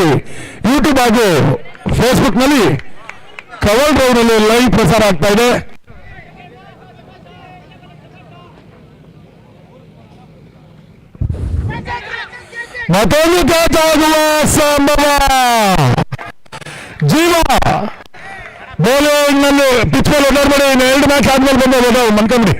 S1: ಯೂಟ್ಯೂಬ್ ಹಾಗೂ ಫೇಸ್ಬುಕ್ನಲ್ಲಿ ಕವಲ್ ಡ್ರೈವ್ನಲ್ಲಿ ಲೈವ್ ಪ್ರಸಾರ ಆಗ್ತಾ ಇದೆ. ಮತ್ತೊಂದು ಕ್ಯಾಚ್ ಆಗುವ ಸಂಭವ. ಜೀವ ಬೌಲಿಂಗ್ ನಲ್ಲಿ ಪಿಚ್ ಮೇಲೆ ಓಡಾಡ್ಬೇಡಿ. 2 ಮ್ಯಾಚ್ ಆದ್ಮೇಲೆ ಬಂದ ಮನ್ಕೊಂಬಿಡಿ.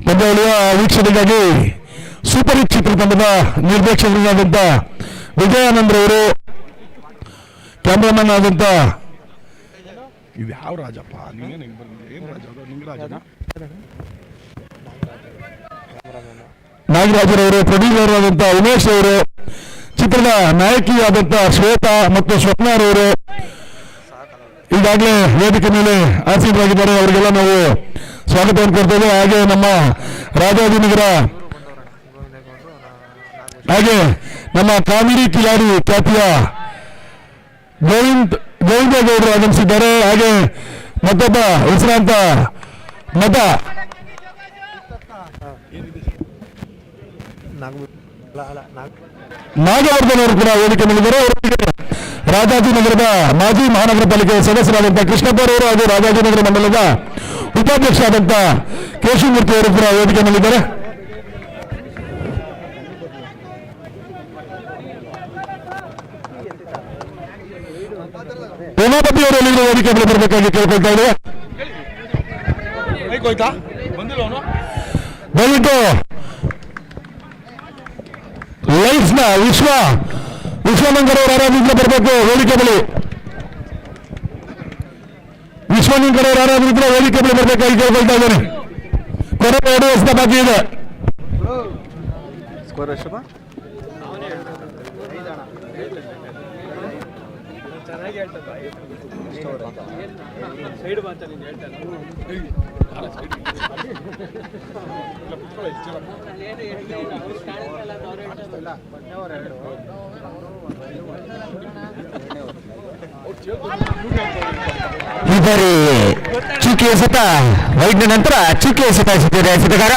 S1: ಪಂದ್ಯಾವಳಿಯ ವೀಕ್ಷಣೆಗಾಗಿ ಸೂಪರ್ ಹಿಟ್ ಚಿತ್ರತಂಡದ ನಿರ್ದೇಶಕರಾದಂಥ ವಿಜಯಾನಂದ್ ಅವರು, ಕ್ಯಾಮ್ರಾಮನ್ ಆದಂಥ
S5: ಇದು ಯಾವ ರಾಜಪ್ಪ ನೀನೇನು ಹಿಂಗೆ ಬಂದಿದೆ? ಏನು ರಾಜ ಅದು? ನಿಂಗರಾಜನ
S1: ನಾಗರಾಜರವರು, ಪ್ರೊಡ್ಯೂಸರ್ ಆದಂಥ ಉಮೇಶ್ ಅವರು, ಚಿತ್ರದ ನಾಯಕಿಯಾದಂಥ ಶ್ವೇತಾ ಮತ್ತು ಸ್ವಪ್ನಾರವರು ಈಗಾಗಲೇ ವೇದಿಕೆ ಮೇಲೆ ಆಸೀನರಾಗಿದ್ದಾರೆ. ಅವರಿಗೆಲ್ಲ ನಾವು ಸ್ವಾಗತವನ್ನು ಕೊಡ್ತೇವೆ. ಹಾಗೆ ನಮ್ಮ ರಾಜಾಜಿನಗರ ಹಾಗೆ ನಮ್ಮ ಕಾಮಿಡಿ ಕಿಲಾಡಿ ಖ್ಯಾತಿಯ ಗೋವಿಂದೇಗೌಡರು ಆಗಮಿಸಿದ್ದಾರೆ. ಹಾಗೆ ಮತ್ತೊಬ್ಬ ಹೆಸರಾಂತ ನಟ ನಾಗವರ್ಧನ್ ಅವರು ಕೂಡ ವೇದಿಕೆ ಮೇಲಿದ್ದಾರೆ. ಅವರಿಗೆ ರಾಜಾಜಿನಗರದ ಮಾಜಿ ಮಹಾನಗರ ಪಾಲಿಕೆ ಸದಸ್ಯರಾದಂತಹ ಕೃಷ್ಣಪ್ಪರವರು ಹಾಗೂ ರಾಜಾಜಿನಗರ ಮಂಡಲದ ಉಪಾಧ್ಯಕ್ಷ ಆದಂಥ ಕೇಶವಮೂರ್ತಿ ಅವರು ಕೂಡ ವೇದಿಕೆ ಮೇಲಿದ್ದಾರೆ. ಉಮಾಪತಿ ಅವರು ವೇದಿಕೆ ಮೇಲೆ ಬರಬೇಕಾಗಿ ಕೇಳ್ಕೊಳ್ತಾ ಇದ್ದೇವೆ.
S5: ಹೋಯ್ತಾ ಬಂದಿಲ್ಲ ಅವನು
S1: ದಯವಿಟ್ಟು ಲೈಫ್ ನ ವಿಶ್ವನಂಕರ್ ಅವರು ಆರಾಧನೆ ಬರಬೇಕು ವೇದಿಕೆ ಬಳಿ. ವಿಶ್ವನಂಕರ್ ಅವರು ಆರಾಧನೆ ವೇದಿಕೆ ಬಳಿ ಬರಬೇಕಾಗಿ ಕೇಳ್ಕೊಳ್ತಾ ಇದ್ದೇನೆ. ಕೊನೆ 2 ವರ್ಷದ ಬಾಕಿ ಇದೆ.
S3: ಸ್ಕೋರ್ ಎಷ್ಟಪ್ಪ?
S1: ಈ ಬಾರಿ ಚುಕ್ಕಿ ಎಸೆತ ವೈಡ್ನ ನಂತರ ಚುಕ್ಕಿ ಎಸೆತ ಎಸೆದಿದೆ ಎಸೆತಗಾರ.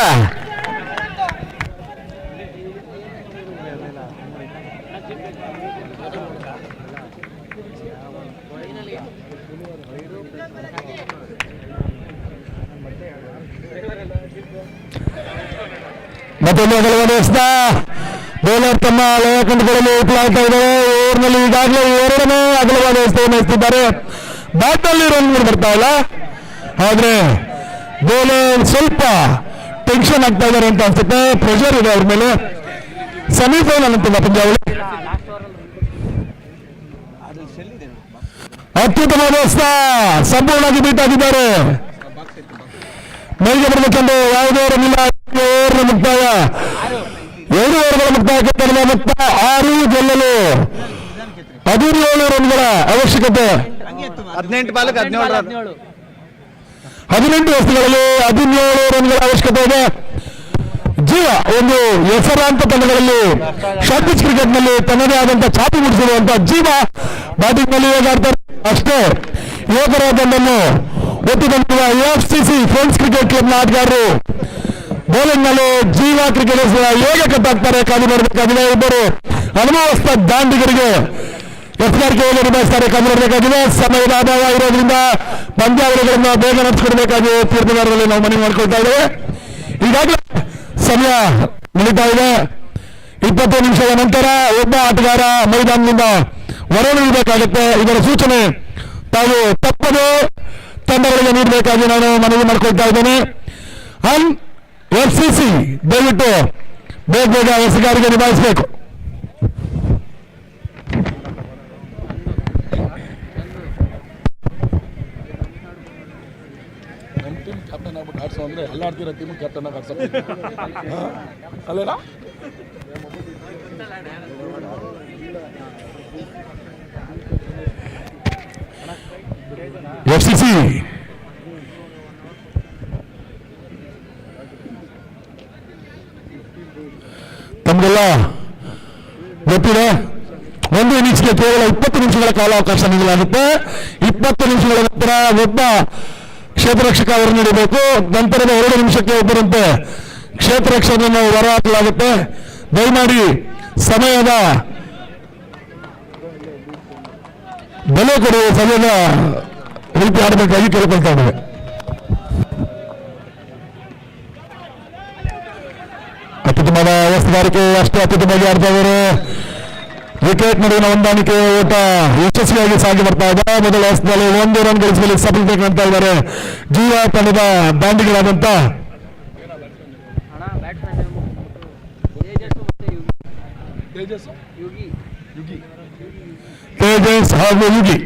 S1: ಮತ್ತೊಂದು ಅಗಲವಾದ ಎಸೆತ. ಬೌಲರ್ ತಮ್ಮ ಲಯ ಕಂಡುಕೊಳ್ಳಲು ವಿಫಲವಾಗ್ತಾ ಇದ್ದಾರೆ. ಓವರ್ನಲ್ಲಿ ಈಗಾಗಲೇ 2ನೇ ಅಗಲವಾದ ಎಸೆತವನ್ನು ಎಸೆದಿದ್ದಾರೆ. ಬ್ಯಾಟ್ನಲ್ಲಿ ರನ್ ಬರ್ತಾ ಇಲ್ಲ, ಆದ್ರೆ ಬೌಲರ್ ಸ್ವಲ್ಪ ಟೆನ್ಷನ್ ಆಗ್ತಾ ಇದ್ದಾರೆ ಅಂತ ಅನ್ಸುತ್ತೆ. ಪ್ರೆಷರ್ ಇದೆ ಅವ್ರ ಮೇಲೆ. ಸೆಮಿಫೈನಲ್ ಅಂತ ಪಂದ್ಯಾವಳಿ. ಅತ್ಯುತ್ತಮವಾದ ಎಸೆತ, ಸಂಪೂರ್ಣವಾಗಿ ಬೀಟ್ ಆಗಿದ್ದಾರೆ. ಮೇಲ್ಗೆ ಬರಬೇಕೆಂದು ಯಾವುದೇ ರನ್ ಇಲ್ಲ. ಓವರ್ ಮುಕ್ತಾಯ, 2 ಓವರ್ಗಳ ಮುಕ್ತಾಯಕ್ಕೆ ತನ್ನ ಮೊತ್ತ 6 ಗೆಲ್ಲಲು 17 ರನ್ಗಳ ಅವಶ್ಯಕತೆ.
S3: 18 ಬಾಲ್ಗೆ 17
S1: 18 ಎಸೆತಗಳಲ್ಲಿ 17 ರನ್ಗಳ ಅವಶ್ಯಕತೆ ಇದೆ. ಜೀವ ಒಂದು ಹೆಸರಾಂತ ತಂಡಗಳಲ್ಲಿ ಶಾರ್ಟ್ ಪಿಚ್ ಕ್ರಿಕೆಟ್ನಲ್ಲಿ ತನ್ನದೇ ಆದಂತಹ ಛಾಪು ಮೂಡಿಸಿರುವಂತಹ ಜೀವ ಬ್ಯಾಟಿಂಗ್ ನಲ್ಲಿ ಹೇಗಾಡ್ತಾರೆ ಅಷ್ಟೇ ಯುವಕರ ತಂಡವನ್ನು ಒತ್ತಿಕೊಂಡಿರುವ AFCC ಫ್ರೆಂಡ್ಸ್ ಕ್ರಿಕೆಟ್ ಕ್ಲಬ್ನ ಆಟಗಾರರು ಬೌಲಿಂಗ್ ನಲ್ಲಿ ಜೀವ ಕ್ರಿಕೆಟರ್ಸ್ ಹೇಗೆ ಕಟ್ಟಾಗ್ತಾರೆ ಕಾದು ಮಾಡಬೇಕಾಗಿದೆ. ಇಬ್ಬರು ಅನುಭವಸ್ಥ ದಾಂಡಿಗರಿಗೆ ಎಚ್ಚರಿಕೆಯನ್ನು ನಿಭಾಯಿಸ್ತಾರೆ ಕಾದು ಮಾಡಬೇಕಾಗಿದೆ. ಸಮಯದ ಅಭಾವ ಇರೋದ್ರಿಂದ ಪಂದ್ಯಾವಳಿಗಳನ್ನು ಬೇಗ ನಡೆಸಿಕೊಡ್ಬೇಕಾಗಿ ತೀರ್ಪುಗಾರರಲ್ಲಿ ನಾವು ಮನವಿ ಮಾಡ್ಕೊಳ್ತಾ ಇದ್ದೇವೆ. ಈಗಾಗಲೇ ಸಮಯ ನಡೀತಾ ಇದೆ. 20 ನಿಮಿಷದ ನಂತರ ಒಬ್ಬ ಆಟಗಾರ ಮೈದಾನದಿಂದ ಹೊರಡುವುದಕ್ಕಾಗುತ್ತೆ. ಇದರ ಸೂಚನೆ ತಾವು ತಪ್ಪದೆ ತಂಡಗಳಿಗೆ ನೀಡಬೇಕಾಗಿ ನಾನು ಮನವಿ ಮಾಡ್ಕೊಳ್ತಾ ಇದ್ದೇನೆ. FCC ದಯವಿಟ್ಟು ಬೇಗ ಎಸೆಗಾರಿಗೆ ನಿಭಾಯಿಸಬೇಕು.
S5: ನಮ್ಮ ಟೀಮ್ ಕ್ಯಾಪ್ಟನ್ ಆಗ್ಬಿಟ್ಟು ಆಡ್ಸೋ ಅಂದ್ರೆ ಎಲ್ಲ ಆಡ್ತಿರೋ ಟೀಮ್ ಕ್ಯಾಪ್ಟನ್ ಆಗಿ ಆಡ್ಸೋ ಅಲ್ಲೇನಾ?
S1: FCC ತಮಗೆಲ್ಲ ಗೊತ್ತಿದೆ, ಒಂದು ಇನ್ನಿಂಗ್ಸ್ಗೆ ಕೇವಲ 20 ನಿಮಿಷಗಳ ಕಾಲಾವಕಾಶ ನೀಡಲಾಗುತ್ತೆ. 20 ನಿಮಿಷಗಳ ನಂತರ ಒಬ್ಬ ಕ್ಷೇತ್ರ ರಕ್ಷಕ ಅವರು ನೀಡಬೇಕು. ನಂತರದ 2 ನಿಮಿಷಕ್ಕೆ ಒಬ್ಬರಂತೆ ಕ್ಷೇತ್ರ ರಕ್ಷಕರನ್ನು ಹೊರ ಹಾಕಲಾಗುತ್ತೆ. ದಯಮಾಡಿ ಸಮಯದ ಬೆಲೆ ಕೊಡುವ ಸಮಯದ ರೀತಿ ಆಡಬೇಕಾಗಿ ಕೇಳಿಕೊಳ್ತಾ ಇದ್ದೇವೆ. ಅತ್ಯುತ್ತಮವಾದ ವ್ಯವಸ್ಥೆಗಾರಿಕೆ, ಅಷ್ಟೇ ಅತ್ಯುತ್ತಮವಾಗಿ ಆಡ್ತಾ ಇದ್ದಾರೆ. ವಿಕೆಟ್ ನಡುವಿನ ಹೊಂದಾಣಿಕೆ ಓಟ ಯಶಸ್ವಿಯಾಗಿ ಸಾಗಿ ಬರ್ತಾ ಇದೆ. ಮೊದಲ ಎಸೆತದಲ್ಲಿ 1 ರನ್ ಗಳಿಸುವಲ್ಲಿ ಸಫಲತೆ ಕಾಣ್ತಾ ಇದ್ದಾರೆ ಜೀವ ತಂಡದ ಬ್ಯಾಂಡಿಗಳಾದಂತ ತೇಜಸ್ ಹಾಗೂ ಯುಗಿ.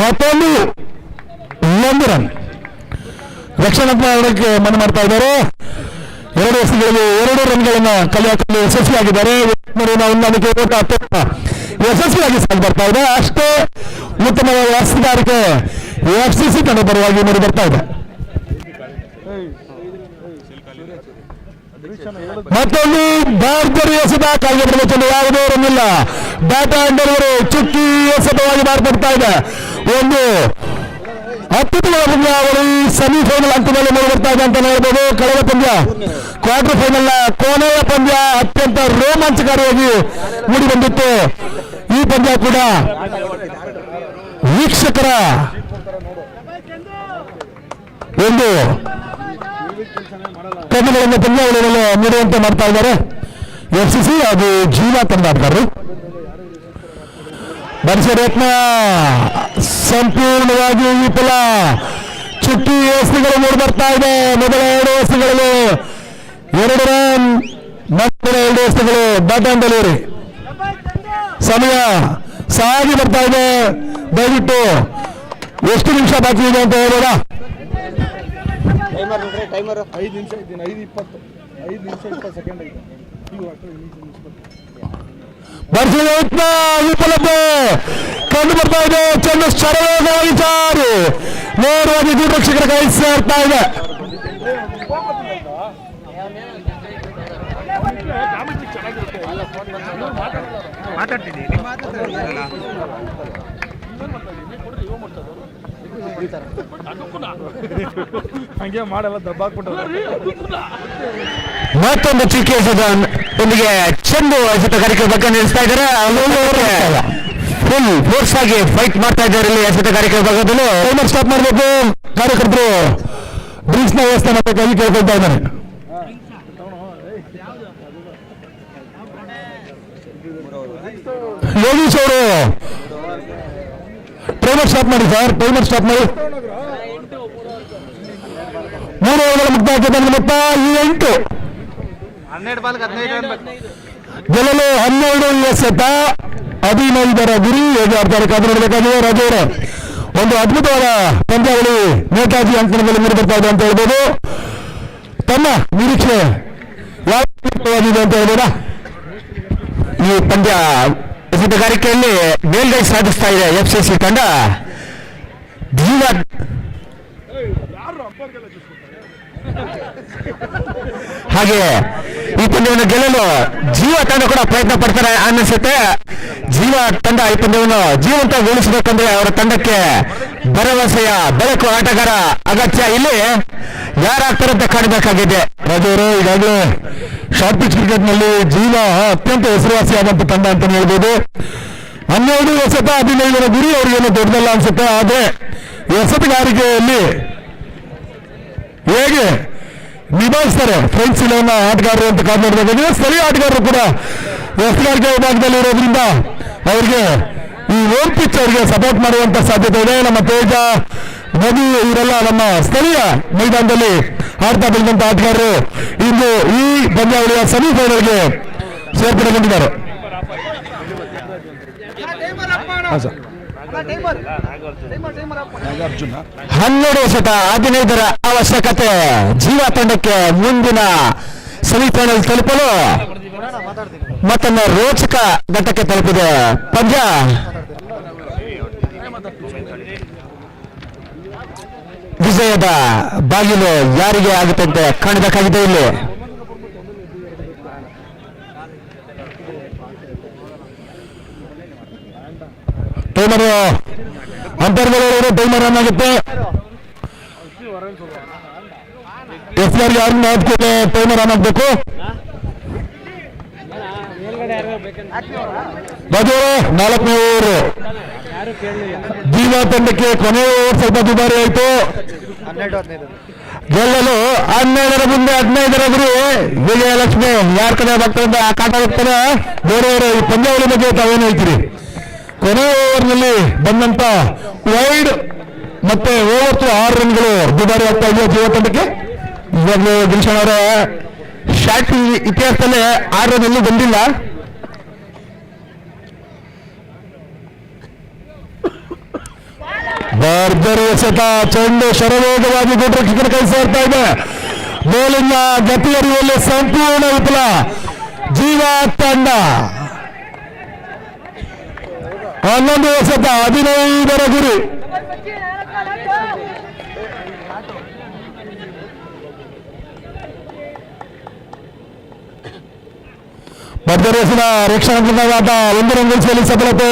S1: ಮತ್ತೊಂದು 1 ರನ್ ರಕ್ಷಣಾತ್ಮಕ ಮನೆ ಮಾಡ್ತಾ ಇದ್ದಾರೆ. 2 ಎಸೆತಗಳಲ್ಲಿ 2 ರನ್ಗಳನ್ನು ಕಲೆ ಹಾಕಲು ಯಶಸ್ವಿಯಾಗಿದ್ದಾರೆ. ಹೊಂದಾಣಿಕೆ ಓಟ ಅತ್ಯಂತ ಯಶಸ್ವಿಯಾಗಿ ಸಾಗಿ ಬರ್ತಾ ಇದೆ. ಅಷ್ಟೇ ಉತ್ತಮವಾದ ವ್ಯವಸ್ಥೆಗಾರಿಕೆ FCC ತಂಡ ಪರವಾಗಿ ಮೂಡಿ ಬರ್ತಾ ಇದೆ. ಮತ್ತೊಂದು ಭರ್ಜರಿ ಎಸೆತ ಕಾಲಿಗೆ ಬರಬೇಕೆಂದು ಯಾವುದೇ ರನ್ನಿಲ್ಲ. ಬ್ಯಾಟ್ ಹ್ಯಾಂಡ್ ಅವರು ಚುಕ್ಕಿ ಎಸೆತವಾಗಿ ಮಾರ್ಪಡ್ತಾ ಇದೆ. ಒಂದು ಅತ್ಯುತ್ತಮ ಪಂದ್ಯಾವಳಿ ಸೆಮಿಫೈನಲ್ ಹಂತದಲ್ಲಿ ಮೂಡಿ ಬರ್ತಾ ಇದೆ ಅಂತ ಹೇಳ್ಬೋದು. ಕಳೆದ ಪಂದ್ಯ ಕ್ವಾರ್ಟರ್ ಫೈನಲ್ ನ ಕೊನೆಯ ಪಂದ್ಯ ಅತ್ಯಂತ ರೋಮಾಂಚಕಾರಿಯಾಗಿ ಮೂಡಿ ಬಂದಿತ್ತು. ಈ ಪಂದ್ಯ ಕೂಡ ವೀಕ್ಷಕರ ಒಂದು ಕಣ್ಣುಗಳಿಂದ ಪಂದ್ಯಾವಳಿಯಲ್ಲಿ ನೀಡುವಂತೆ ಮಾಡ್ತಾ ಇದ್ದಾರೆ FCC ಹಾಗೂ ಜೀವಾ ತಂಡಾಟಗಾರರು. ಬಡಿಸೋ ಯತ್ನ ಸಂಪೂರ್ಣವಾಗಿ ವಿಫಲ. ಚುಕ್ಕಿ ಎಸ್ಗಳು ಮೂಡಿ ಬರ್ತಾ ಇದೆ. ಮೊದಲ 2 ಎಸ್ಗಳಲ್ಲಿ 2 ರನ್, ನಂತರ 2 ಎಸ್ಗಳು ಡಾಟ್ ಆನ್ ಡೆಲಿವರಿ. ಸಮಯ ಸಾಗಿ ಬರ್ತಾ ಇದೆ. ದಯವಿಟ್ಟು ಎಷ್ಟು ನಿಮಿಷ ಬಾಕಿ ಇದೆ ಅಂತ ಹೇಳ್ಬೋದಾ?
S3: ಟೈಮರ್
S5: 5 ನಿಮಿಷ ಇದ್ದೀನಿ. 5 ನಿಮಿಷ 20 ಸೆಕೆಂಡ್ ಆಗಿದೆ.
S1: ಬಡಿಸಿದ ಯತ್ನ ವಿಫಲತೆ ಕಂಡು ಬರ್ತಾ ಇದೆ. ಚೆಂಡು ಸರಳವಾಗಿ ಜಾರಿ ನೇರವಾಗಿ ದೂರಕ್ಷಕರ ಕೈ ಸೇರ್ತಾ ಇದೆ.
S5: ಹಂಗೆ ಮಾಡಲ್ಲ ದಬ್ಬಾಕ್ಬಿಟ್ಟು
S1: ಮತ್ತೊಂದು ಚಿಕ್ಕ ಒಂದಿಗೆ ಚೆಂಡು ಎಸೆತ ಕಾರ್ಯಕ್ರಮಕ್ಕೆ ನಿಲ್ಲಿಸ್ತಾ ಇದ್ದಾರೆ. ಫುಲ್ ಫೋರ್ಸ್ ಆಗಿ ಫೈಟ್ ಮಾಡ್ತಾ ಇದ್ದಾರೆ ಇಲ್ಲಿ ಎಸೆತ ಕಾರ್ಯಕ್ರಮ ಭಾಗದಲ್ಲಿ. ಟೈಮರ್ ಸ್ಟಾಪ್ ಮಾಡಬೇಕು. ಕಾರ್ಯಕರ್ತರು ಡ್ರಿಂಕ್ಸ್ ನ ವ್ಯವಸ್ಥೆ ಮಾಡಬೇಕಾಗಿ ಕೇಳ್ಕೊಳ್ತಾ ಇದ್ದಾರೆ. ಯೋಗೀಶ್ ಅವರು ಟೈಮರ್ ಸ್ಟಾಪ್ ಮಾಡಿ ಸರ್, ಟೈಮರ್ ಸ್ಟಾಪ್ ಮಾಡಿ. 3 ಓವರ್ಗಳ ಮುಕ್ತಾಯ ಮೊತ್ತ 8.
S3: 12 ಬಾಲ್ಗೆ 15 ರನ್ ಬೇಕು.
S1: ಗೆಲ್ಲಲು 12 ಎಸೆತ 15ರ ಗುರಿ ಹೇಗೆ ಆಡ್ತಾರೆ ಕಾದು ನೋಡಬೇಕಾಗಿದೆ. ರಾಜು ಅವರ ಒಂದು ಅದ್ಭುತವಾದ ಪಂದ್ಯಾವಳಿ ನೇತಾಜಿ ಅಂಕಣದಲ್ಲಿ ಮೂಡಿ ಬರ್ತಾ ಇದೆ ಅಂತ ಹೇಳ್ಬೋದು. ತಮ್ಮ ನಿರೀಕ್ಷೆ ಯಾವ ಅಂತ ಹೇಳ್ಬೋದಾ? ಈ ಪಂದ್ಯ ಎಸೆತಗಾರಿಕೆಯಲ್ಲಿ ಮೇಲ್ಗೈ ಸಾಧಿಸ್ತಾ ಇದೆ FCC ತಂಡ. ಜೀವ ಹಾಗೆ ಈ ಪಂದ್ಯವನ್ನು ಗೆಲ್ಲಲು ಜೀವ ತಂಡ ಕೂಡ ಪ್ರಯತ್ನ ಪಡ್ತಾರೆ ಅನ್ನಿಸುತ್ತೆ. ಜೀವ ತಂಡ ಈ ಪಂದ್ಯವನ್ನು ಜೀವಂತಗೊಳಿಸಬೇಕಂದ್ರೆ ಅವರ ತಂಡಕ್ಕೆ ಭರವಸೆಯ ಬೆಳಕು ಆಟಗಾರ ಅಗತ್ಯ. ಇಲ್ಲಿ ಯಾರಾಗ್ತಾರೆ ಅಂತ ಕಾಣಬೇಕಾಗಿದೆ. ರಾಜವರು ಈಗಾಗಲೇ ಶಾರ್ಟ್ ಪಿಚ್ ಕ್ರಿಕೆಟ್ ನಲ್ಲಿ ಜೀವ ಅತ್ಯಂತ ಹೆಸರುವಾಸಿಯಾದಂತ ತಂಡ ಅಂತ ಹೇಳ್ಬೋದು. 12 ಎಸೆತ 15ರ ಗುರಿ ಅವರಿಗೇನು ದೊಡ್ಡದಲ್ಲ ಅನ್ಸುತ್ತೆ. ಆದ್ರೆ ಎಸೆತಗಾರಿಕೆಯಲ್ಲಿ ಹೇಗೆ ನಿಭಾಯಿಸ್ತಾರೆ ಫ್ರೆಂಡ್ಸ್ ಇಲೆವನ್ ಆಟಗಾರರು ಅಂತ ಕಾದು ನೋಡಬೇಕಾಗಿದೆ. ಸ್ಥಳೀಯ ಆಟಗಾರರು ಕೂಡ ಎಸೆತಗಾರಿಕೆ ವಿಭಾಗದಲ್ಲಿ ಇರೋದ್ರಿಂದ ಅವರಿಗೆ ಈ ಓನ್ ಪಿಚ್ ಅವರಿಗೆ ಸಪೋರ್ಟ್ ಮಾಡುವಂತ ಸಾಧ್ಯತೆ ಇದೆ. ನಮ್ಮ ತೇಜ ಮಧು ಇವರೆಲ್ಲ ನಮ್ಮ ಸ್ಥಳೀಯ ಮೈದಾನದಲ್ಲಿ ಆಡ್ತಾ ಬೆಳೆದಂತ ಆಟಗಾರರು ಇಂದು ಈ ಪಂದ್ಯಾವಳಿಯ ಸೆಮಿಫೈನಲ್ಗೆ ಸೇರ್ಪಡೆಗೊಂಡಿದ್ದಾರೆ.
S5: ನಾಗಾರ್ಜುನ
S1: 12 ಎಸೆತ 15ರ ಅವಶ್ಯಕತೆ ಜೀವ ತಂಡಕ್ಕೆ ಮುಂದಿನ ಸೆಮಿಫೈನಲ್ ತಲುಪಲು ಮತ್ತೊಂದು ರೋಚಕ ಘಟ್ಟಕ್ಕೆ ತಲುಪಿದೆ ಪಂದ್ಯ. ವಿಜಯದ ಬಾಗಿಲು ಯಾರಿಗೆ ಆಗುತ್ತೆ ಅಂತ ಕಾಣಬೇಕಾಗಿದೆ. ಇಲ್ಲಿ ಟೈಮರ್ ಅಂತರ್ಗತ ಟೈಮರ್ ರನ್ ಆಗುತ್ತೆ. FR ಯಾರನ್ನ ಹಾಕ್ತಾರೆ ಟೈಮರ್ ರನ್ ಆಗಬೇಕು. ಬದೂರು 4ನೇ ಓವರ್ ಜೀವ ತಂಡಕ್ಕೆ ಕೊನೆಯ ಓವರ್ ಸ್ವಲ್ಪ ದುಬಾರಿ ಆಯಿತು.
S3: 12-15
S1: ಗೆಲ್ಲಲು 12ರ ಮುಂದೆ 15ರ ಗುರಿ. ವಿಜಯಲಕ್ಷ್ಮಿ ಯಾರ ಕಡೆ ಭಕ್ತರಿಂದ ಕಾಟ ಹೋಗ್ತಾರೆ. ಬೇರೆಯವರು ಈ ಪಂದ್ಯಾವಳಿ ಬಗ್ಗೆ ತಾವೇನು ಹೇಳ್ತೀರಿ? ಕೊನೆಯ ಓವರ್ನಲ್ಲಿ ಬಂದಂತ ವೈಡ್ ಮತ್ತೆ ಓವರ್ 6 ರನ್ಗಳು ದುಬಾರಿ ಆಗ್ತಾ ಇದೆಯಾ ಜೀವ ತಂಡಕ್ಕೆ? ಇವಾಗಲೂ ಗಿರೀಶನ್ ಅವರ ಶಾಟ್ ಇತಿಹಾಸದಲ್ಲೇ 6 ರನ್ ಎಲ್ಲೂ ಬಂದಿಲ್ಲ. ಭರ್ಜರಿ ಎಸೆತ ಚೆಂಡು ಶರವೇಗವಾಗಿ ಗುಡ್ರಕ್ಷಕರ ಕೈ ಸೇರ್ತಾ ಇದೆ. ಬೌಲಿಂಗ್ ಗತಿ ಅರಿಯುವಲ್ಲಿ ಸಂಪೂರ್ಣ ವಿಫಲ ಜೀವ ತಂಡ. 11 ಎಸೆತ 15ರ ಗುರಿ. ಭರ್ಜರಿ ಎಸೆತ ರಕ್ಷಣಾತ್ಮಕವಾದ 1 ರನ್ ಗಳಿಸುವಲ್ಲಿ ಸಫಲತೆ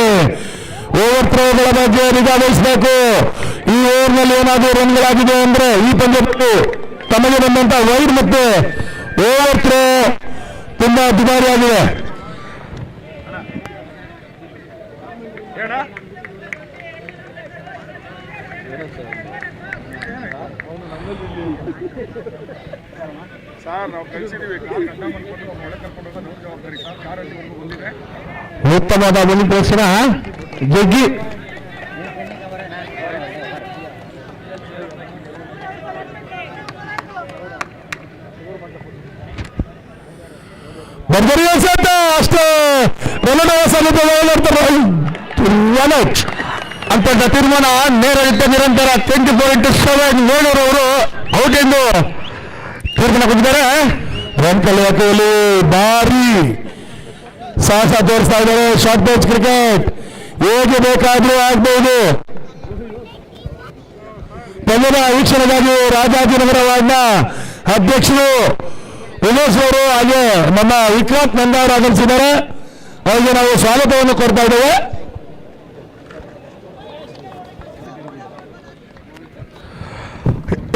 S1: ಓವರ್ ಥ್ರೋಗಳ ಬಗ್ಗೆ ನಿಗಾ ವಹಿಸಬೇಕು. ಈ ಓವರ್ನಲ್ಲಿ ಏನಾದರೂ ರನ್ಗಳಾಗಿದೆ ಅಂದ್ರೆ ಈ ಪಂದ್ಯದಲ್ಲಿ ತಮಗೆ ಬಂದಂತ ವೈಡ್ ಮತ್ತೆ ಓವರ್ ಥ್ರೋ ತುಂಬಾ ದುಬಾರಿಯಾಗಿದೆ.
S5: ಸರ್ ನಾವು ಕಳಿಸಿದ್ದೀವಿ ಕಾರ್ ಗಡ್ಡ ಮಾಡ್ಕೊಂಡು ಒಳಗೆ ಕರ್ಕೊಂಡು ಹೋಗೋದು ನಮ್ಮ ಜವಾಬ್ದಾರಿ ಸರ್. ಕಾರ್ ಅಲ್ಲಿವರೆಗೂ ಬಂದಿದೆ.
S1: ಉತ್ತಮವಾದ ಒಂದು ಪ್ರದರ್ಶನ ಜಗ್ಗಿ. ಭರ್ಜರಿಯ ಸತ ಅಷ್ಟು ಅಂತ ತೀರ್ಮಾನ ನೇರಳಿತ ನಿರಂತರ 24/7 ನೋಡೋರವರು ಔಟ್ ಎಂದು ತೀರ್ಮಾನ ಕೊಟ್ಟಿದ್ದಾರೆ. ರನ್ ಕಲಿಯುವಲ್ಲಿ ಭಾರಿ ಸಾಹಸ ತೋರಿಸ್ತಾ ಇದ್ದಾರೆ. ಶಾರ್ಟ್ ಪಿಚ್ ಕ್ರಿಕೆಟ್ ಹೇಗೆ ಬೇಕಾದ್ರೂ ಆಗ್ಬಹುದು. ಪಂದ್ಯದ ವೀಕ್ಷಣೆಗಾಗಿ ರಾಜಾಜಿನಗರ ವಾರ್ಡ್ನ ಅಧ್ಯಕ್ಷರು ಉಮೇಶ್ ಅವರು ಹಾಗೆ ನಮ್ಮ ವಿಕ್ರಾಂತ್ ನಂದ ಅವರು ಆಗಮಿಸಿದ್ದಾರೆ. ಅವರಿಗೆ ನಾವು ಸ್ವಾಗತವನ್ನು ಕೊಡ್ತಾ ಇದ್ದೇವೆ.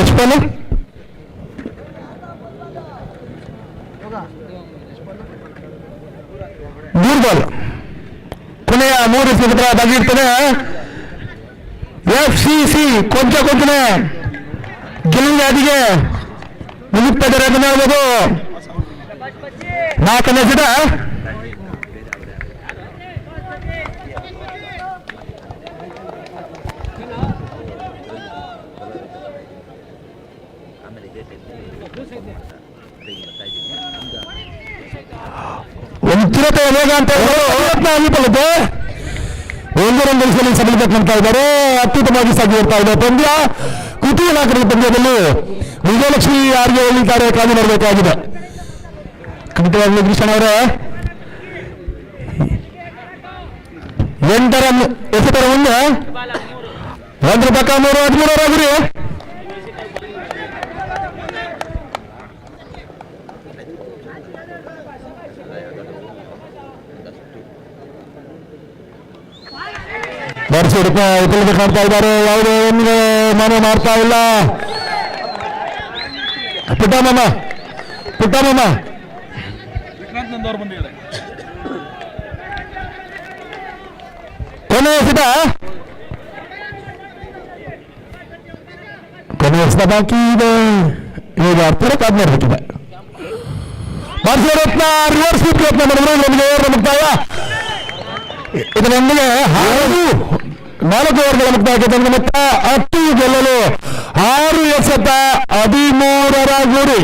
S1: ಎಷ್ಟು ಮೂರು ಬಾಲ್ ಕೊನೆಯ 3 ಸಿಗುತ್ತರ ಬಗೆಯಿರ್ತದೆ. FCC ಕೊಂಚನೆ ಗೆಲುವಿನ ಅದಿಗೆ ಮುಗಿಸ್ತಾರೆ ಅಂತ ಹೇಳ್ಬೋದು. 4ನೇ ಸಿಟ ಒಂದು ಚಿರತೆ ವೇಗ ಅಂತ ಆಗಿಕೊಳ್ಳುತ್ತೆ. ಒಂದು ರನ್ ಗಳಿಸಲು ಸಬಲತೆ ಕಾಣ್ತಾ ಇದ್ದಾರೆ. ಅತ್ಯುತ್ತಮವಾಗಿ ಸಾಗಿರ್ತಾ ಇದೆ ಪಂದ್ಯ. ಕುತೂಹಲಕರ ಪಂದ್ಯದಲ್ಲಿ ವಿಜಯಲಕ್ಷ್ಮಿ ಯಾರಿಗೆ ಹೇಳಿದ್ದಾರೆ ಕಾದು ಮಾಡಬೇಕಾಗಿದೆ. ಕಮಿಟಿಯಾಗಿ ಕೃಷ್ಣ ಅವರೇ 8 ರನ್ ಎಸೆತರ ಮುಂದೆ 1 ಪಕ್ಕ 3 ಗುರಿ. ಬರ್ಸಿ ಉಪಯೋಗ ಕಾಣ್ತಾ ಇದ್ದಾರೆ. ಯಾವುದೇ ಮನೆ ಮಾಡ್ತಾ ಇಲ್ಲ. ಪುಟ್ಟಮ್ಮ
S5: ವಿಕ್ರಾಂತ್ ನಂದ ಅವರು ಬಂದಿದ್ದಾರೆ.
S1: ಕೊನೆಯ ಸಿಟ ಬಾಕಿ ಇದೆ. ಈಗ ಅರ್ಥ ಕಾದ್ಮೇಲೆ ಬರ್ಸಿ ರಿವರ್ಸ್ ಪ್ರಯತ್ನ ಮಾಡಿದ್ರೆ ನಮಗೆ ಮುಕ್ತಾಯ. ಇದರೊಂದಿಗೆ 4 ಓವರ್ಗಳ ಮುಕ್ತಾಯಕ್ಕೆ ಮೊತ್ತ 10 ಗೆಲ್ಲಲು 6 ಎಸೆತ 13 ಗುರಿ,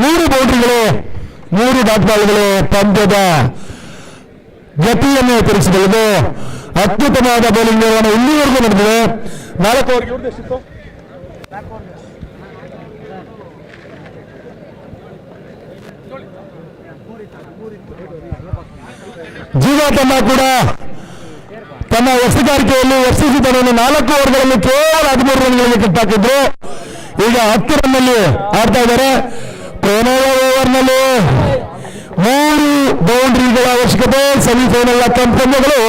S1: 3 ಬೌಂಡ್ರಿಗಳು, 3 ಡಾಟ್ ಬಾಲ್ಗಳು ಪಂದ್ಯದ ಗತಿಯನ್ನು ತಿರುಗಿಸಬಹುದು. ಅತ್ಯುತ್ತಮವಾದ ಬೌಲಿಂಗ್ ನಿರ್ವಹಣೆ ಇಲ್ಲಿವರೆಗೂ ನಡೆದಿದೆ. 4 ಓವರ್ಗೆ ಎಷ್ಟಿತ್ತು? ಜೀವಾತಮ್ಮ ಕೂಡ ತನ್ನ ಎಸೆಗಾರಿಕೆಯಲ್ಲಿ FCC ತಂಡವನ್ನು 4 ಓವರ್ಗಳಲ್ಲಿ ಕೇವಲ 13 ರನ್ಗಳಿಗೆ ಕಟ್ಟಾಕಿದ್ರು. ಈಗ 10 ರನ್ನಲ್ಲಿ ಆಡ್ತಾ ಇದ್ದಾರೆ. ಕೊನೆಯ ಓವರ್ನಲ್ಲಿ 3 ಬೌಂಡ್ರಿಗಳ ಅವಶ್ಯಕತೆ. ಸೆಮಿಫೈನಲ್ ಪಂದ್ಯಗಳು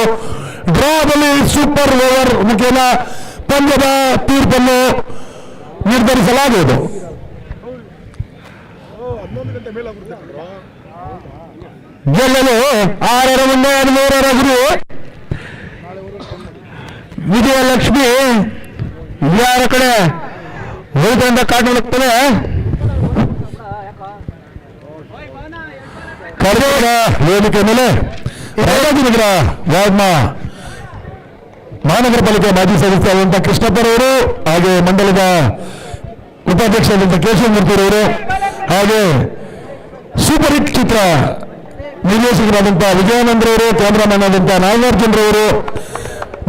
S1: ಡ್ರಾದಲ್ಲಿ ಸೂಪರ್ ಓವರ್ ಮುಖೇನ ಪಂದ್ಯದ ತೀರ್ಪನ್ನು ನಿರ್ಧರಿಸಲಾಗುವುದು.
S5: 11 ಗಂಟೆ ಮೇಲಾಗುತ್ತೆ.
S1: ಗೆಲ್ಲಲು 6 ಮುಂದೆ 13 ಗುರಿ. ವಿಜಯಲಕ್ಷ್ಮಿ ಯಾರ ಕಡೆ ಹೋಯ್ತಂತ ಕಾಟುತ್ತದೆ. ಕರ್ನಾಟಕ ವೇದಿಕೆ ಮೇಲೆ ರಾಜಾಜಿನಗರ ವಾರ್ಡ್ನ ಮಹಾನಗರ ಪಾಲಿಕೆ ಮಾಜಿ ಸದಸ್ಯರಾದಂತಹ ಕೃಷ್ಣಪ್ಪರವರು, ಹಾಗೆ ಮಂಡಲದ ಉಪಾಧ್ಯಕ್ಷರಾದಂತಹ ಕೇಶವಮೂರ್ತಿರವರು, ಹಾಗೆ ಸೂಪರ್ ಹಿಟ್ ಚಿತ್ರ ನಿರ್ದೇಶಕರಾದಂತಹ ವಿಜಯಾನಂದ್ರವರು, ಕ್ಯಾಮರಾಮನ್ ಆದಂತಹ ನಾಗಾರ್ಜುನರವರು,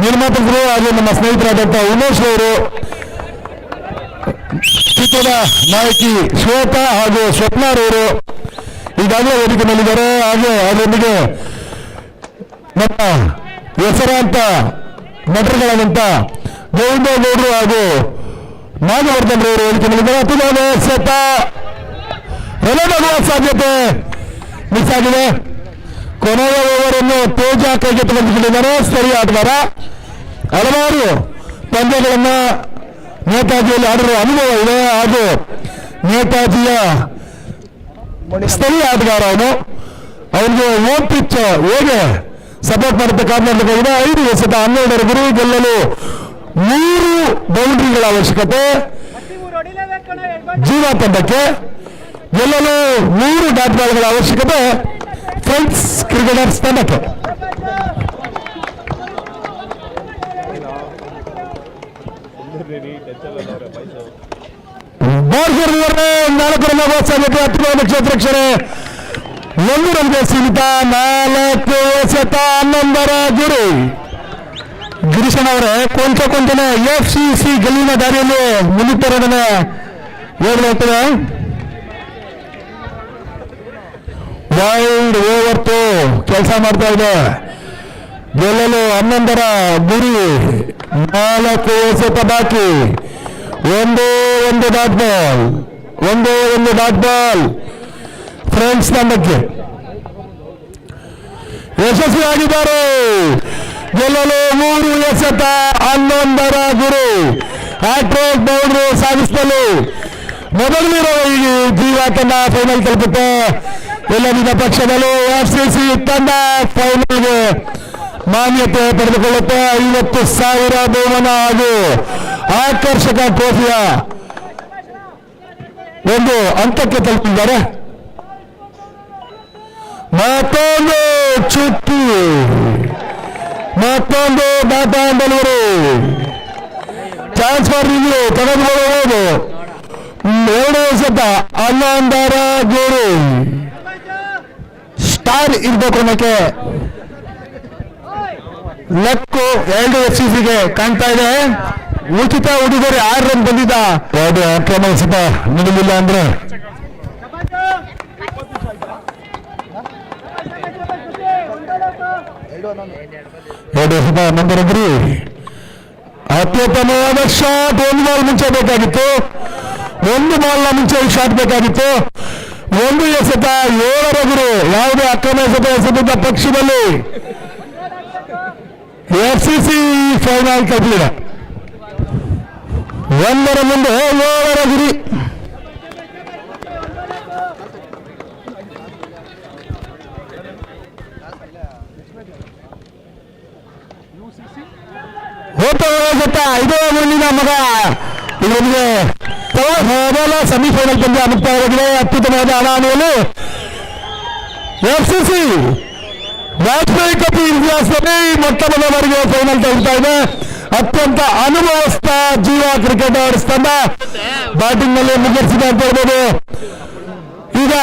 S1: ನಿರ್ಮಾಪಕರು, ಹಾಗೆ ನಮ್ಮ ಸ್ನೇಹಿತರಾದಂತಹ ಉಮೇಶ್ ಅವರು, ಚಿತ್ರದ ನಾಯಕಿ ಶ್ವೇತಾ ಹಾಗೂ ಸ್ವಪ್ನಾರವರು ಈಗಾಗಲೇ ವೇದಿಕೆ ಮೇಲಿದ್ದಾರೆ. ಹಾಗೆ ಅದರೊಂದಿಗೆ ನಮ್ಮ ಹೆಸರಾಂತ ನಟರುಗಳಾದಂಥ ಗೋವಿಂದ ಗೌಡರು ಹಾಗೂ ನಾಗವರ್ಧನ್ ರವರು ವೇದಿಕೆ ಮೇಲಿದ್ದಾರೆ. ಅತಿಯಾದ ಎಸೆತ ರನ್ ಆಗುವ ಸಾಧ್ಯತೆ ಮಿಸ್ ಆಗಿದೆ. ಕೊನೆಯ ಓವರನ್ನು ತೇಜ ಕೈಗೆ ತೆಗೆದುಕೊಂಡಿದ್ದಾರೆ ಸ್ಥಳೀಯ ಆಟಗಾರ. ಹಲವಾರು ಪಂದ್ಯಗಳನ್ನ ನೇತಾಜಿಯಲ್ಲಿ ಆಡಿರುವ ಅನುಭವ ಇದೆ ಹಾಗೂ ನೇತಾಜಿಯ ಸ್ಥಳೀಯ ಆಟಗಾರ ಅವನಿಗೆ ಓಮ್ ಪಿಚ್ ಹೇಗೆ ಸಪೋರ್ಟ್ ಮಾಡುತ್ತೆ ಕಾಪಾಡಬೇಕಾಗಿದೆ. 5 ಎಸೆತ 12 ಗುರಿ ಗೆಲ್ಲಲು 3 ಬೌಂಡ್ರಿಗಳ ಅವಶ್ಯಕತೆ ಜೀವ ತಂಡಕ್ಕೆ, ಗೆಲ್ಲಲು 3 ಡಾಟ್ ಬಾಲ್ಗಳ ಅವಶ್ಯಕತೆ ಫ್ರೆಂಡ್ಸ್ ಕ್ರಿಕೆಟರ್ಸ್ ತಂಡಕ್ಕೆ. ಬಾರ್ಗರ್ವರೆ 4 ರನ್ ಗೋಸ್ಕರಕ್ಕೆ ಅತ್ಯುತ್ತಮ ಕ್ಷೇತ್ರಕ್ಷಣೆ 1 ರನ್ಗೆ ಸೀಮಿತ. 4 ಎಸೆತ 11 ಗುರಿ. ಗಿರೀಶನ್ ಅವರೇ ಕೊಂಚನೆ FCC ಗೆಲುವಿನ ದಾರಿಯಲ್ಲಿ ಮುನ್ನುತ್ತರನೇ ಹೇಳಲಾಗ್ತದೆ. ವೈಲ್ಡ್ ಓವರ್ ಕೆಲಸ ಮಾಡ್ತಾ ಇದೆ. ಗೆಲ್ಲಲು 11 ಗುರಿ, 4 ಎಸೆತ ಬಾಕಿ, ಒಂದು ಡಾಟ್ ಬಾಲ್ ಫ್ರೆಂಡ್ಸ್ ತಂಡಕ್ಕೆ. ಯಶಸ್ವಿಯಾಗಿದ್ದಾರೆ. ಗೆಲ್ಲಲು 3 ಎಸೆತ 11 ಗುರಿ, ಹ್ಯಾಟ್ರಿಕ್ ಬೌಂಡ್ರಿ ಸಾಧಿಸಲು ಮೊದಲಿರೋ ಈ ಜೀವ ತಂಡ ಫೈನಲ್ ತಲುಪುತ್ತೆ. ಎಲ್ಲರಿನ ಪಕ್ಷದಲ್ಲೂ FCC ತಂಡ ಫೈನಲ್ಗೆ ಮಾನ್ಯತೆ ಪಡೆದುಕೊಳ್ಳುತ್ತೆ. 50,000 ಬಹುಮಾನ ಹಾಗೂ ಆಕರ್ಷಕ ಟ್ರೋಫಿಯ ಒಂದು ಹಂತಕ್ಕೆ ತಲುಪಿದ್ದಾರೆ. ಮತ್ತೊಂದು ಚುಕ್ಕಿ, ಮತ್ತೊಂದು data delivery, chance for review ತೆಗೆದುಕೊಳ್ಳಬಹುದು. 2 ಎಸೆತ 11 ಗುರಿ. ಸ್ಟಾರ್ ಇರ್ಬೇಕು ಅನ್ನಕ್ಕೆ ಲಕ್ಕು 2 FCCಗೆ ಕಾಣ್ತಾ ಇದೆ. ಉಚಿತ ಉಡುಗೊರೆ 6 ರನ್ ಬಂದಿದ್ದ. ಎರಡು ಆಕ್ರಮಣ ಎಸೆತ ನೀಡಲಿಲ್ಲ ಅಂದ್ರೆ ಎರಡು ಎಸೆತ 11 ಗುರಿ. ಅತ್ಯುತ್ತಮವಾದ ಶಾಟ್. 1 ಬಾಲ್ ಮುಂಚೆ ಬೇಕಾಗಿತ್ತು, 1 ಬಾಲ್ನ ಮುಂಚೆ ಶಾಟ್ ಬೇಕಾಗಿತ್ತು. 1 ಎಸೆತ 7 ಗುರಿ. ಯಾವುದೇ ಅಕ್ರಮ ಎಸೆತ ಪಕ್ಷದಲ್ಲಿ FCC ಫೈನಲ್ ತಲುಪಲಿಲ್ಲ. 1 ಮುಂದೆ 7 ಗುರಿ. ಇದೇ ಮುಂದಿನ ಮಗ ಇವರಿಗೆ ಮೊದಲ ಸೆಮಿಫೈನಲ್ ಪಂದ್ಯ ಮುಕ್ತಾಯವಾಗಿದೆ. ಅತ್ಯುತ್ತಮವಾದ ಹಣಾಹಣಿಯಲ್ಲಿ FCC ವಾಜಪೇಯಿ ಕಪ್ ಇತಿಹಾಸದಲ್ಲಿ ಮೊಟ್ಟಮೊದಲ ಬಾರಿಗೆ ಫೈನಲ್ ತಲುಪ್ತಾ ಇದೆ. ಅತ್ಯಂತ ಅನುಭವಸ್ಥ ಜೀವ ಕ್ರಿಕೆಟರ್ಸ್ ತಂಡ ಬ್ಯಾಟಿಂಗ್ ನಲ್ಲಿ ಮುಗಿಸಿದೆ ಅಂತ ಹೇಳ್ಬೋದು. ಈಗ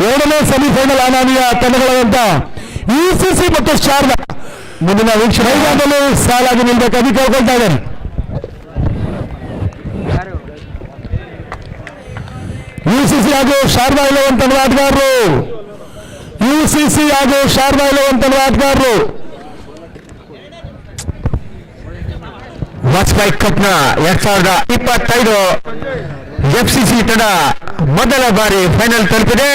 S1: 2ನೇ ಸೆಮಿಫೈನಲ್ ಹಣಾಹಣಿಯ ತಂಡಗಳಾದಂತ UCC ಮತ್ತು ಶಾರದಾ ಮುಂದಿನ ವೀಕ್ಷಣೆ ಸಾಲಾಗಿ ನಿಲ್ಬೇಕಾಗಿ ಕೇಳ್ಕೊಳ್ತಾ ಇದ್ದಾರೆ. UCC ಹಾಗೂ ಶಾರದಾ 11 ತಂಡದ ಆಟಗಾರರು, UCC ಹಾಗೂ ಶಾರದಾ 11 ತಂಡದ ಆಟಗಾರರು ವಾಜಪೇಯಿ ಕಪ್ನ 2025 FCC ತಂಡ ಮೊದಲ ಬಾರಿ ಫೈನಲ್ ತಲುಪಿದೆ.